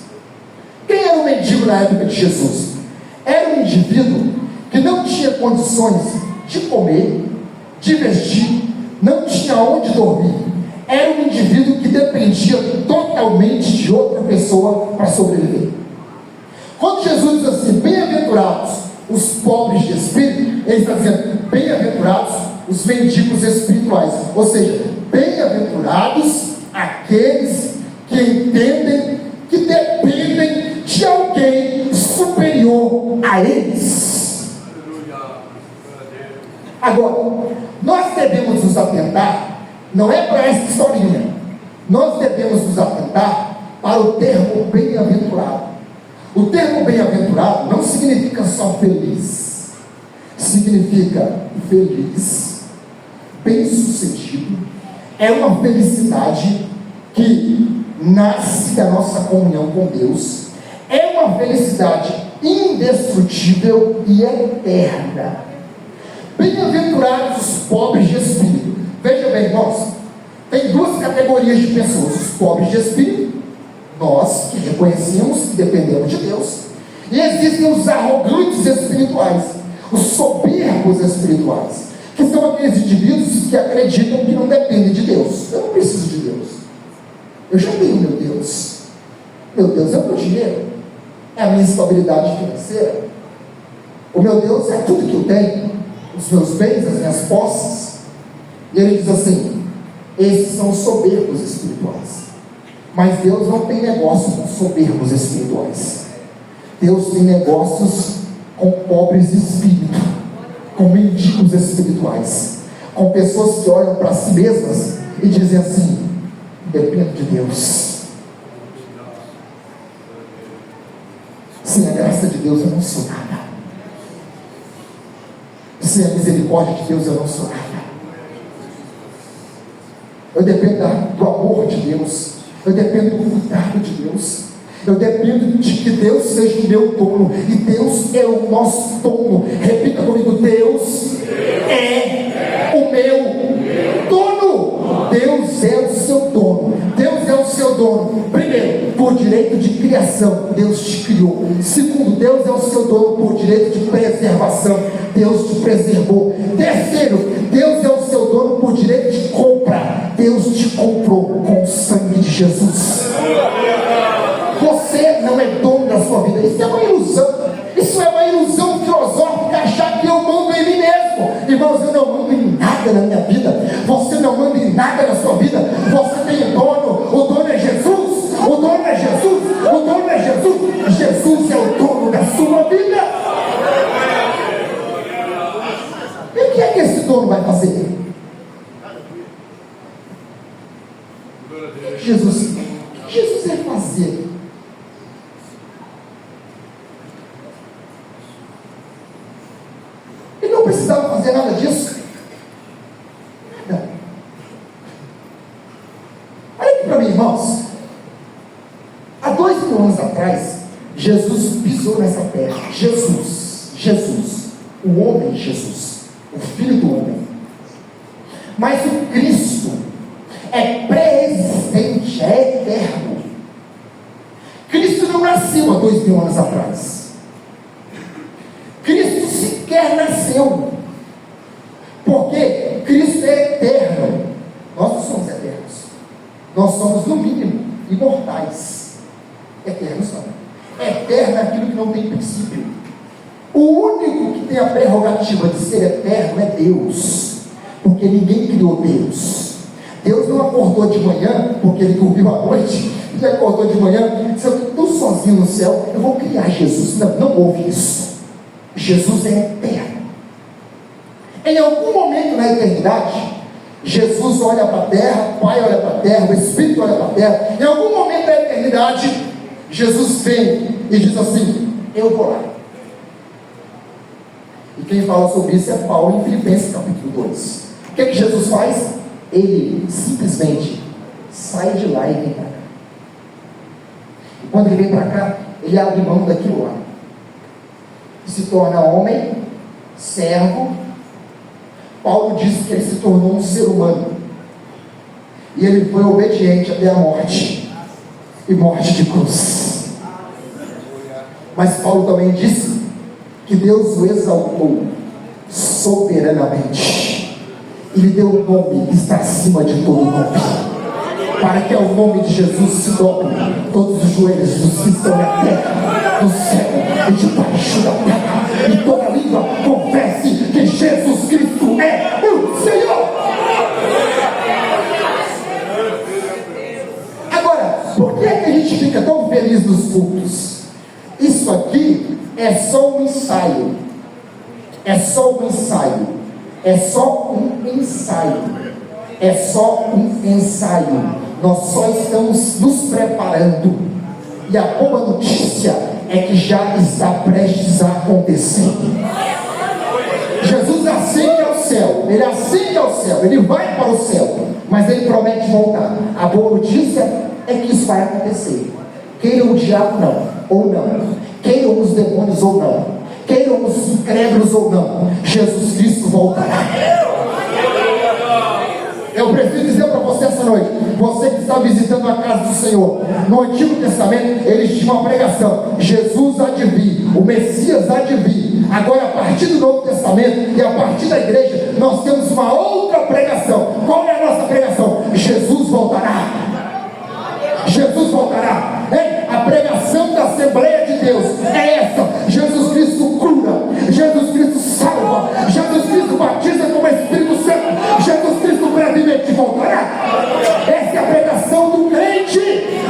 Quem era o mendigo na época de Jesus? Era um indivíduo que não tinha condições de comer, de vestir, não tinha onde dormir. Era um indivíduo que dependia totalmente de outra pessoa para sobreviver. Quando Jesus diz assim, bem-aventurados os pobres de espírito, ele está dizendo, bem-aventurados os mendigos espirituais. Ou seja, bem-aventurados aqueles que entendem que dependem de alguém superior a eles. Agora, nós devemos nos atentar, não é para essa historinha, nós devemos nos atentar para o termo bem-aventurado. O termo bem-aventurado não significa só feliz, significa feliz, bem-sucedido. É uma felicidade que nasce da nossa comunhão com Deus, é uma felicidade indestrutível e eterna. Bem-aventurados os pobres de espírito. Veja bem, irmãos, tem 2 categorias de pessoas: os pobres de espírito, nós que reconhecemos que dependemos de Deus, e existem os arrogantes espirituais, os soberbos espirituais, que são aqueles indivíduos que acreditam que não dependem de Deus. Eu não preciso de Deus, eu já tenho meu Deus. Meu Deus é o meu dinheiro, é a minha estabilidade financeira, o meu Deus é tudo que eu tenho, os meus bens, as minhas posses. E ele diz assim: esses são os soberbos espirituais. Mas Deus não tem negócio com soberbos espirituais. Deus tem negócios com pobres de espírito, com mendigos espirituais, com pessoas que olham para si mesmas e dizem assim: dependo de Deus. Sem a graça de Deus eu não sou nada. Sem a misericórdia de Deus eu não sou nada. Eu dependo do amor de Deus. Eu dependo do cuidado de Deus. Eu dependo de que Deus seja o meu dono. E Deus é o nosso dono. Repita comigo: Deus é o meu dono. Deus é o seu dono. Deus é o seu dono. Primeiro, por direito de criação, Deus te criou. Segundo, Deus é o seu dono por direito de preservação. Deus te preservou. Terceiro, Deus é o seu dono por direito de compra. Deus te comprou com o sangue de Jesus. Você não é dono da sua vida. Isso é uma ilusão. Isso é uma ilusão Irmãos, eu não mando em nada na minha vida. Você não manda em nada na sua vida. Você tem dono. O dono é Jesus. O dono é Jesus. O dono é Jesus. Jesus é o dono da sua vida. E o que é que esse dono vai fazer? Jesus vai fazer. Ele não precisava fazer nada disso. Nada. Olha aqui para mim, irmãos. Há 2000 anos atrás, Jesus pisou nessa terra. Jesus, o homem Jesus, o Filho do homem. Mas o Cristo é pré-existente, é eterno. Cristo não nasceu há 2000 anos atrás. Cristo sequer nasceu, porque Cristo é eterno. Nós não somos eternos. Nós somos, no mínimo, imortais. Eternos não. Eterno é aquilo que não tem princípio. O único que tem a prerrogativa de ser eterno é Deus, porque ninguém criou Deus. Deus não acordou de manhã porque ele dormiu à noite. Ele acordou de manhã, se eu estou sozinho no céu, eu vou criar Jesus. Não houve isso. Jesus é eterno. Em algum momento na eternidade, Jesus olha para a terra, o Pai olha para a terra, o Espírito olha para a terra. Em algum momento da eternidade, Jesus vem e diz assim: eu vou lá. E quem fala sobre isso é Paulo em Filipenses capítulo 2. O que Jesus faz? Ele simplesmente sai de lá e vem para cá. E quando ele vem para cá, ele abre mão daquilo lá. Se torna homem, servo. Paulo diz que ele se tornou um ser humano. E ele foi obediente até a morte. E morte de cruz. Mas Paulo também disse que Deus o exaltou soberanamente. E lhe deu um nome que está acima de todo nome. Para que ao nome de Jesus se dobre todos os joelhos dos que estão na terra, no céu e debaixo da terra, e toda língua confesse que Jesus Cristo é o Senhor. Agora, por que é que a gente fica tão feliz nos cultos? Isso aqui é só um ensaio. É só um ensaio. É só um ensaio. É só um ensaio. Nós só estamos nos preparando. E a boa notícia é que já está prestes a acontecer. Jesus ascende ao céu. Ele ascende ao céu. Ele vai para o céu. Mas ele promete voltar. A boa notícia é que isso vai acontecer. Queiram o diabo não, ou não. Queiram os demônios ou não. Queiram os incrédulos ou não. Jesus Cristo voltará. Eu preciso dizer para você essa noite, você que está visitando a casa do Senhor, no Antigo Testamento eles tinham uma pregação: Jesus há de vir, o Messias há de vir. Agora, a partir do Novo Testamento e a partir da igreja, nós temos uma outra pregação. Qual é a nossa pregação? Jesus voltará. Jesus voltará. A pregação da Assembleia de Deus é essa: Jesus Cristo cura, Jesus Cristo salva, Jesus Cristo batiza com o Espírito Santo, Jesus Cristo brevemente voltará. Essa é a pregação do crente.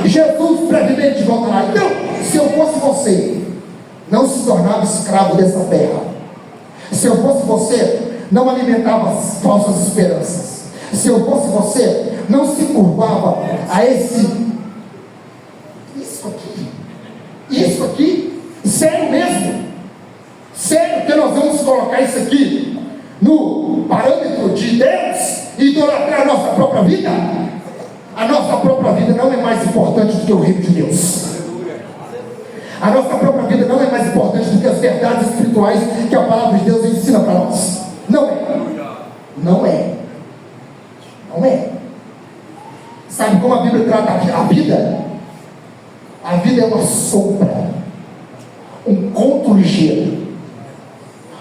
Jesus brevemente voltará. Então, se eu fosse você, não se tornava escravo dessa terra. Se eu fosse você, não alimentava as falsas esperanças. Se eu fosse você, não se curvava a isso aqui, sério mesmo, sério que nós vamos colocar isso aqui no parâmetro de Deus e idolatrar a nossa própria vida? A nossa própria vida não é mais importante do que o reino de Deus. A nossa própria vida não é mais importante do que as verdades espirituais que a palavra de Deus ensina para nós. Não é. Não é. Não é. Sabe como a Bíblia trata a vida? A vida é uma sombra, um conto ligeiro,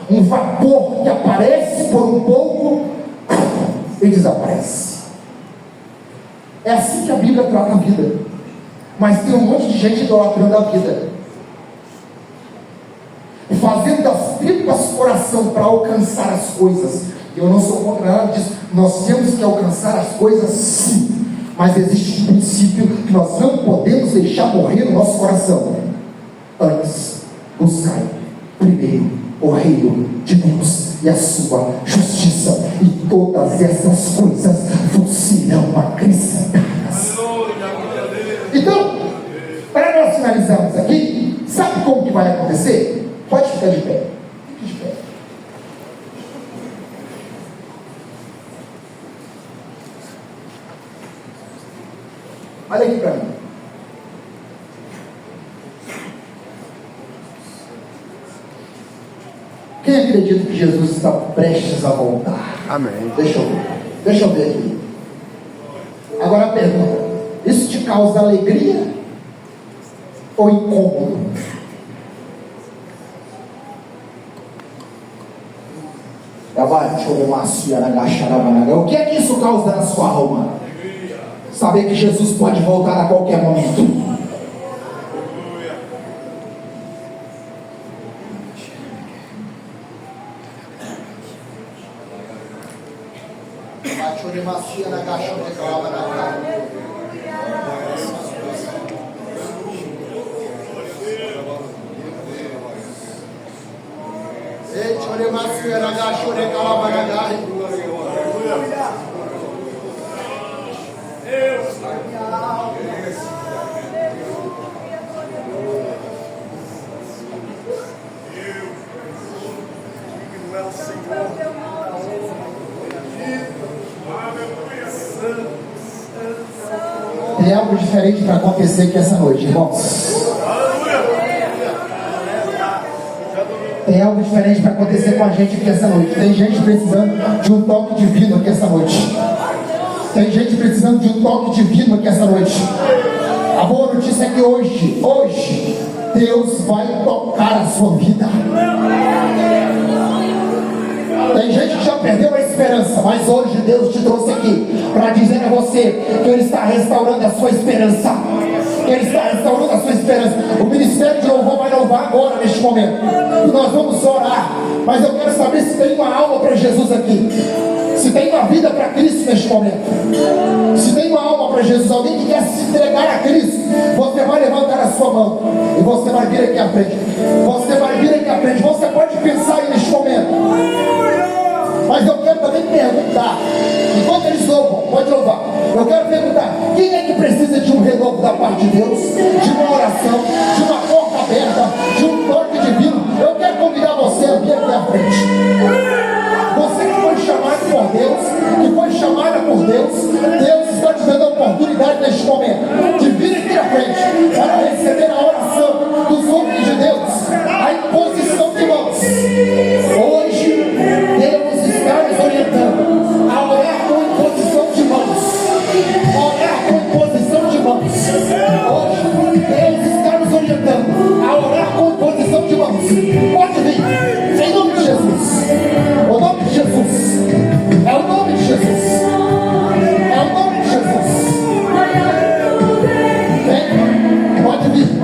um vapor que aparece por um pouco e desaparece. É assim que a Bíblia trata a vida. Mas tem um monte de gente idolatrando a vida, fazendo das pastor, oração para alcançar as coisas. Eu não sou contra nada disso. Nós temos que alcançar as coisas sim. Mas existe um princípio que nós não podemos deixar morrer no nosso coração. Antes, buscai primeiro o reino de Deus e a sua justiça, e todas essas coisas vos serão acrescentadas. Então, para nós finalizarmos aqui, sabe como que vai acontecer? Pode ficar de pé. Fique de pé. Olha aqui para mim. Quem acredita que Jesus está prestes a voltar? Amém. Deixa eu ver aqui. Agora a pergunta: isso te causa alegria ou incômodo? O que é que isso causa na sua alma? Saber que Jesus pode voltar a qualquer momento. Tem algo diferente para acontecer aqui essa noite, irmãos. Tem algo diferente para acontecer com a gente aqui essa noite. Tem gente precisando de um toque divino aqui essa noite. Tem gente precisando de um toque divino aqui essa noite. A boa notícia é que hoje, Deus vai tocar a sua vida. Tem gente que já perdeu a esperança, mas hoje Deus te trouxe aqui para dizer a você que Ele está restaurando a sua esperança. Ele está restaurando a sua esperança. O ministério de louvor vai louvar agora, neste momento, e nós vamos orar. Mas eu quero saber se tem uma alma para Jesus aqui, se tem uma vida para Cristo neste momento, se tem uma alma para Jesus, alguém que quer se entregar a Cristo. Você vai levantar a sua mão e você vai vir aqui à frente. Você vai vir aqui à frente. Você pode pensar aí neste momento, mas eu quero também perguntar, enquanto eles louvam, pode louvar, eu quero perguntar: quem é que precisa de um renovo da parte de Deus, de uma oração, de uma porta aberta, de um toque divino? Eu quero convidar você a vir aqui à frente. Você que foi chamado por Deus, que foi chamada por Deus, Deus está te dando a oportunidade neste momento de vir aqui à frente para receber a oração dos homens de Deus, a imposição de mãos. Hoje Deus está nos orientando a orar com imposição de mãos. Orar com imposição de mãos. Hoje Deus está nos orientando a orar com imposição de mãos. Pode vir, em nome de Jesus. O nome de Jesus. É o nome de Jesus. É o nome de Jesus. Vem, pode vir.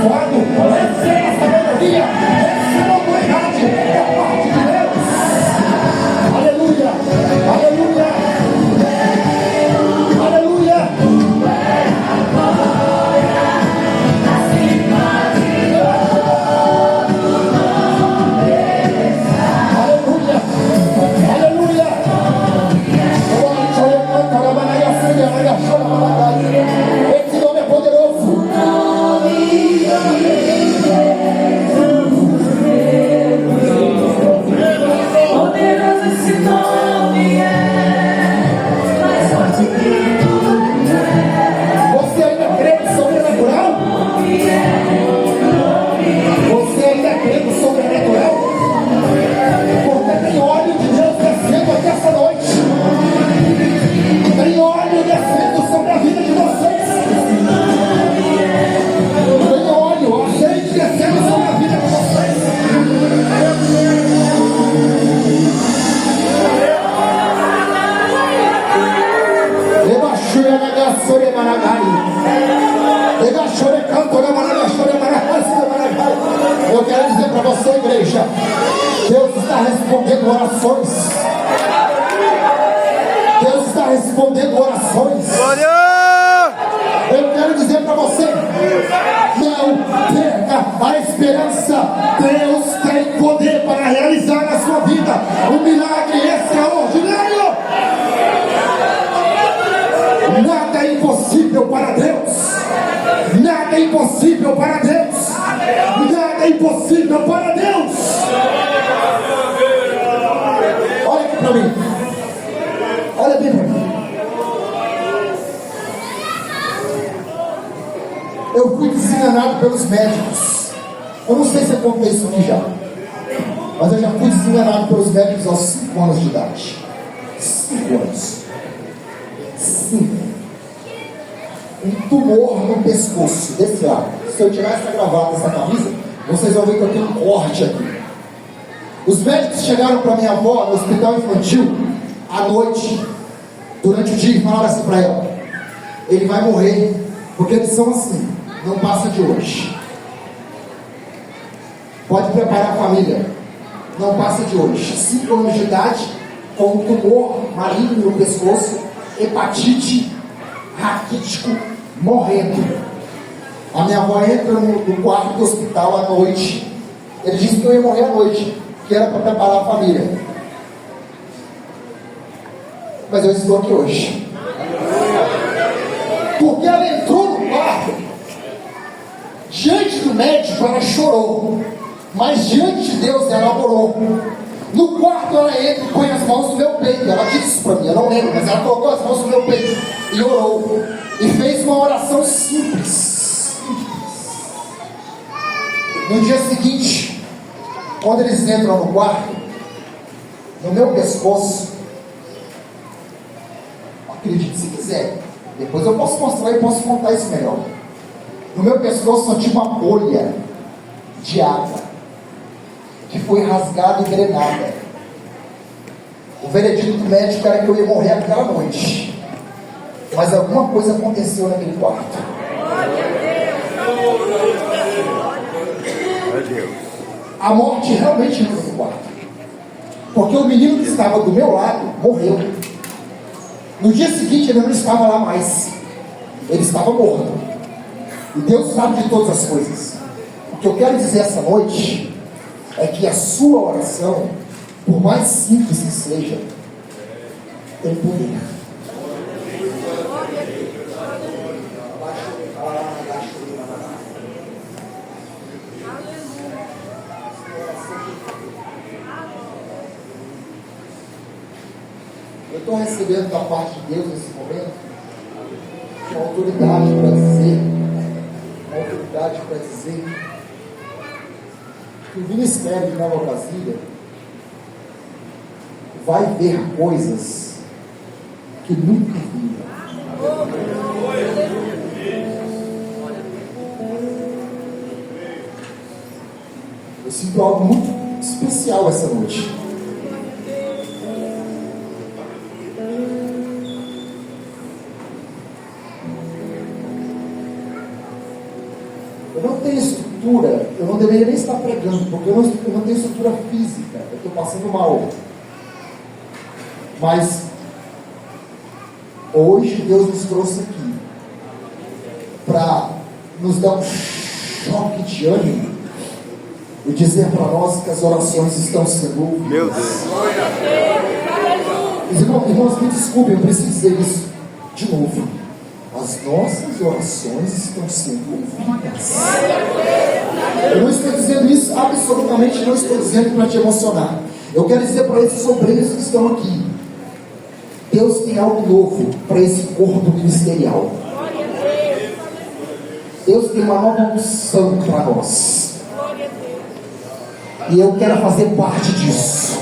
abençoado. Receba essa melhoria, receba a autoridade da parte de Deus. Aleluia, aleluia, aleluia. Esse nome é poderoso. Poderoso esse nome é, mais forte que tudo é. Você ainda crê no sobrenatural? Você ainda crê no sobrenatural? Porque tem óleo de Deus descendo aqui essa noite. Tem óleo descendo sobre a vida de vocês. Tem óleo, azeite descendo sobre a vida de vocês. Lebaxure Nagasore Maragai. Lebaxure Cantora Maragasore Maragai. Eu quero dizer para você, igreja, Deus está respondendo orações. Deus está respondendo orações. Eu quero dizer para você, não perca a esperança. Deus tem poder para realizar na sua vida um milagre extraordinário. Nada é impossível para Deus. Nada é impossível para Deus. Nada é impossível para Deus. Olha aqui para mim. Olha bem para mim. Eu fui desenganado pelos médicos. Eu não sei se eu contei isso aqui já, mas eu já fui desenganado pelos médicos aos 5 anos de idade. 5 anos. 5. Um tumor no pescoço, desse lado. Se eu tirar essa gravata, essa camisa, vocês vão ver que eu tenho um corte aqui. Os médicos chegaram para minha avó no hospital infantil à noite, durante o dia, e falaram assim para ela: ele vai morrer, porque eles são assim, não passa de hoje. Pode preparar a família, não passa de hoje. 5 anos de idade, com um tumor maligno no pescoço, hepatite, raquítico, morrendo. A minha avó entra no quarto do hospital à noite. Ele disse que eu ia morrer à noite, que era para preparar a família. Mas eu estou aqui hoje. Porque ela entrou no quarto, diante do médico ela chorou, mas diante de Deus ela orou. No quarto ela entra e põe as mãos no meu peito. Ela disse isso para mim, eu não lembro, mas ela colocou as mãos no meu peito e orou. E fez uma oração simples. No dia seguinte, quando eles entram no quarto, no meu pescoço, acredite se quiser, depois eu posso mostrar e posso contar isso melhor. No meu pescoço só tinha uma bolha de água que foi rasgada e drenada. O veredito do médico era que eu ia morrer aquela noite, mas alguma coisa aconteceu naquele quarto. A morte realmente entrou no quarto, porque o menino que estava do meu lado morreu. No dia seguinte ele não estava lá mais, ele estava morto. E Deus sabe de todas as coisas. O que eu quero dizer essa noite é que a sua oração, por mais simples que seja, tem poder. Eu estou recebendo da parte de Deus nesse momento uma autoridade para dizer que o ministério de Nova Brasília vai ver coisas que nunca viram. Eu sinto algo muito especial essa noite. Eu não tenho estrutura, eu não deveria nem estar pregando, porque eu não tenho estrutura física, eu estou passando mal. Mas hoje Deus nos trouxe aqui para nos dar um choque de ânimo e dizer para nós que as orações estão sendo ouvidas. Meu Deus. Irmãos, me desculpem, eu preciso dizer isso de novo. As nossas orações estão sendo ouvidas. Eu não estou dizendo isso, absolutamente não estou dizendo para te emocionar. Eu quero dizer para esses obreiros que estão aqui: Deus tem algo novo para esse corpo ministerial. Deus tem uma nova unção para nós. E eu quero fazer parte disso.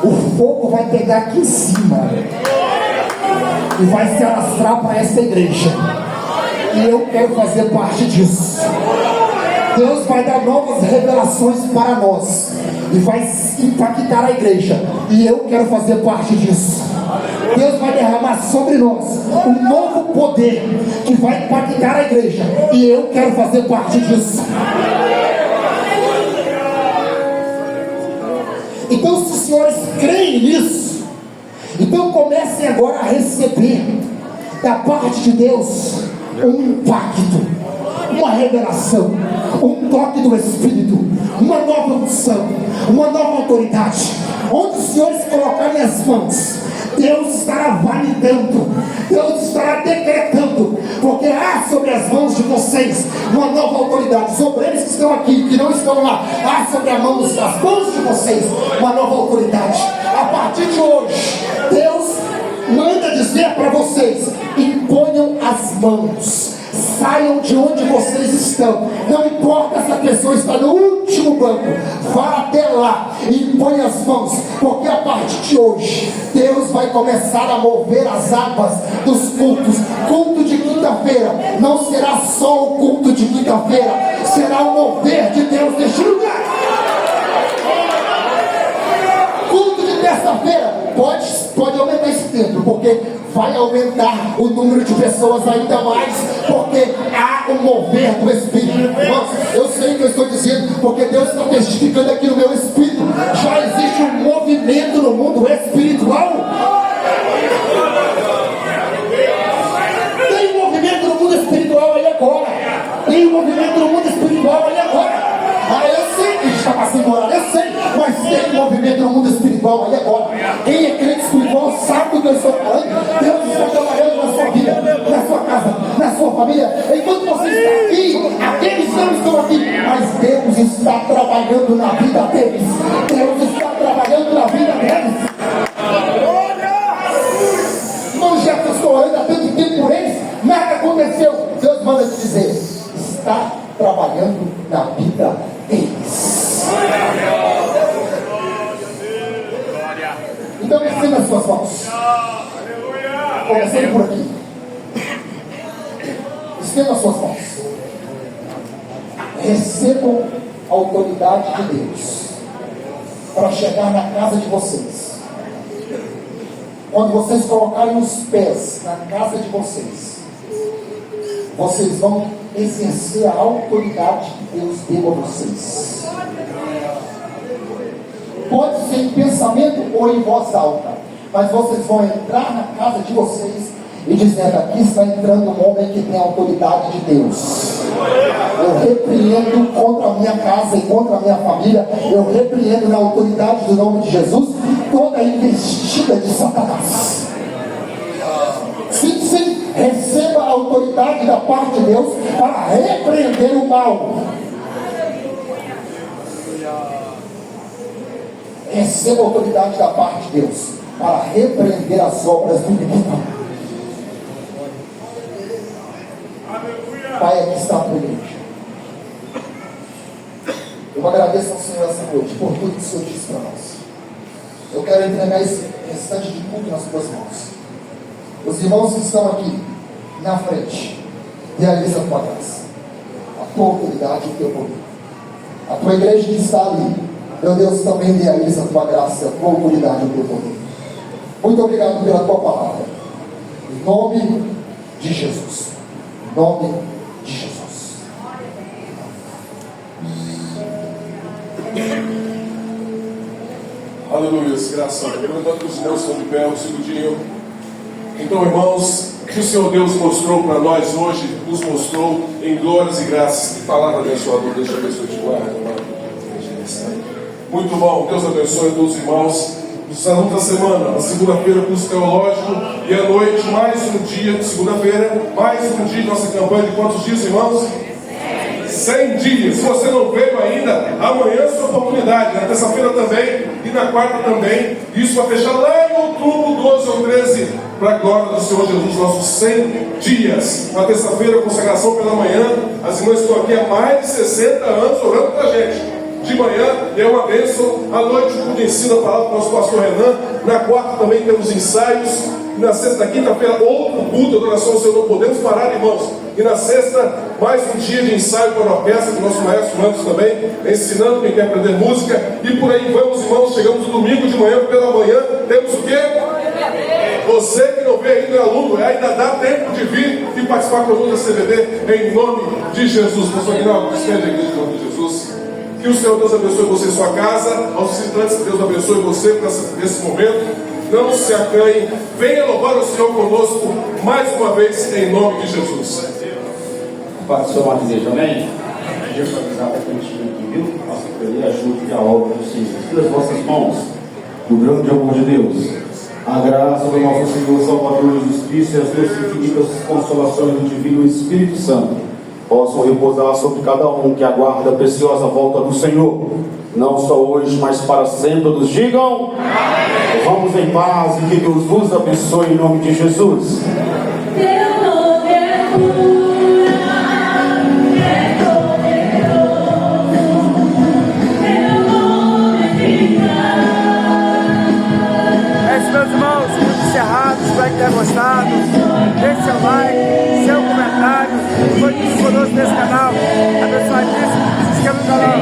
O fogo vai pegar aqui em cima e vai se alastrar para essa igreja. E eu quero fazer parte disso. Deus vai dar novas revelações para nós e vai impactar a igreja. E eu quero fazer parte disso. Deus vai derramar sobre nós um novo poder que vai impactar a igreja. E eu quero fazer parte disso. Então, se os senhores creem nisso, então comecem agora a receber da parte de Deus um impacto, uma revelação, um toque do Espírito, uma nova unção, uma nova autoridade. Onde os senhores colocarem as mãos, Deus estará validando, Deus estará decretando, porque há sobre as mãos de vocês uma nova autoridade. Sobre eles que estão aqui, que não estão lá, há sobre as mãos de vocês uma nova autoridade. A partir de hoje, Deus manda dizer para vocês: imponham as mãos. Saiam de onde vocês estão. Não importa se a pessoa está no último banco, vá até lá e põe as mãos, porque a partir de hoje Deus vai começar a mover as águas dos cultos. Culto de quinta-feira não será só o culto de quinta-feira, será o mover de Deus neste lugar. Culto de terça-feira pode aumentar esse tempo, porque vai aumentar o número de pessoas ainda mais, porque há um mover do Espírito. Irmãos, eu sei o que eu estou dizendo, porque Deus está testificando aqui no meu espírito. Já existe um movimento no mundo espiritual. Tem um movimento no mundo espiritual aí agora. Tem um movimento no mundo espiritual aí agora. Ah, eu sei que está passando hora, eu sei, mas tem um movimento no mundo espiritual aí agora. Quem é crente espiritual sabe do que eu estou falando. Deus está trabalhando na sua vida, na sua casa, na sua família. Enquanto você está aqui, aqueles não estão aqui, mas Deus está trabalhando na vida deles. Deus está trabalhando na vida deles. Não já estou orando há tanto tempo por eles, nada aconteceu. Deus manda te dizer: está trabalhando na vida deles. Então estenda as suas mãos. Começando por aqui. Estenda as suas mãos. Recebam a autoridade de Deus para chegar na casa de vocês. Quando vocês colocarem os pés na casa de vocês, vocês vão exercer a autoridade que Deus deu a vocês. Pode ser em pensamento ou em voz alta, mas vocês vão entrar na casa de vocês e dizendo: aqui está entrando um homem que tem a autoridade de Deus. Eu repreendo contra a minha casa e contra a minha família, eu repreendo na autoridade do nome de Jesus toda a investida de Satanás. Sim, sim, receba a autoridade da parte de Deus para repreender o mal. Receba a autoridade da parte de Deus para repreender as obras do inimigo. Pai, aqui está a tua igreja. Eu agradeço ao Senhor essa noite por tudo que o Senhor disse para nós. Eu quero entregar esse restante de culto nas tuas mãos. Os irmãos que estão aqui na frente, realiza a tua graça, a tua autoridade e o teu poder. A tua igreja que está ali, meu Deus, também realiza a tua graça, a tua autoridade e o teu poder. Muito obrigado pela tua palavra. Em nome de Jesus. Em nome de Jesus. Aleluia, graças a Deus. Levanta os irmãos, estão de pé, um segundinho. Então, irmãos, o que o Senhor Deus mostrou para nós hoje, nos mostrou em glórias e graças. Que palavra abençoadora, Deus te abençoe te guarda. Muito bom, Deus abençoe a todos os irmãos. No salão da semana, na segunda-feira, curso teológico, e à noite, mais um dia, de segunda-feira, mais um dia de nossa campanha de quantos dias, irmãos? 100 dias. Se você não veio ainda, amanhã é a sua oportunidade, na terça-feira também e na quarta também. Isso vai fechar lá em outubro, 12 ou 13, para a glória do Senhor Jesus, nossos 100 dias. Na terça-feira, consagração pela manhã. As irmãs estão aqui há mais de 60 anos orando para a gente. De manhã é uma bênção, à noite o culto ensino a palavra do nosso pastor Renan. Na quarta também temos ensaios. E na sexta, quinta-feira, outro culto, adoração ao Senhor. Não podemos parar, irmãos. E na sexta, mais um dia de ensaio com a orquestra do nosso maestro Mantos também, ensinando quem quer aprender música. E por aí vamos, irmãos. Chegamos no domingo de manhã, pela manhã, temos o quê? Você que não veio ainda é aluno, ainda dá tempo de vir e participar conosco da CBD, em nome de Jesus. Pastor Aguinaldo, estende a igreja em nome de Jesus. Que o Senhor Deus abençoe você e sua casa. Aos visitantes, que Deus abençoe você nesse momento. Não se acanhe. Venha louvar o Senhor conosco mais uma vez em nome de Jesus. Pai do Senhor, amado igreja, amém? Deus avisar para quem estiver aqui, viu? Nossa querida, ajude a obra do Senhor. Tira as vossas mãos no grande amor de Deus. A graça do nosso Senhor Salvador Jesus Cristo e as suas infinitas consolações do Divino Espírito Santo possam repousar sobre cada um que aguarda a preciosa volta do Senhor, não só hoje, mas para sempre. Todos digam amém. Vamos em paz e que Deus vos abençoe em nome de Jesus. Teu nome é cura, é poderoso, teu nome é vida. É isso, meus irmãos, muito encerrado. Espero que tenha gostado. Deixe seu like, seu comentário. Continue conosco nesse canal. Abençoadíssimo. Se inscreva no canal.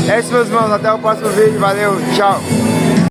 É isso, meus irmãos. Até o próximo vídeo. Valeu. Tchau.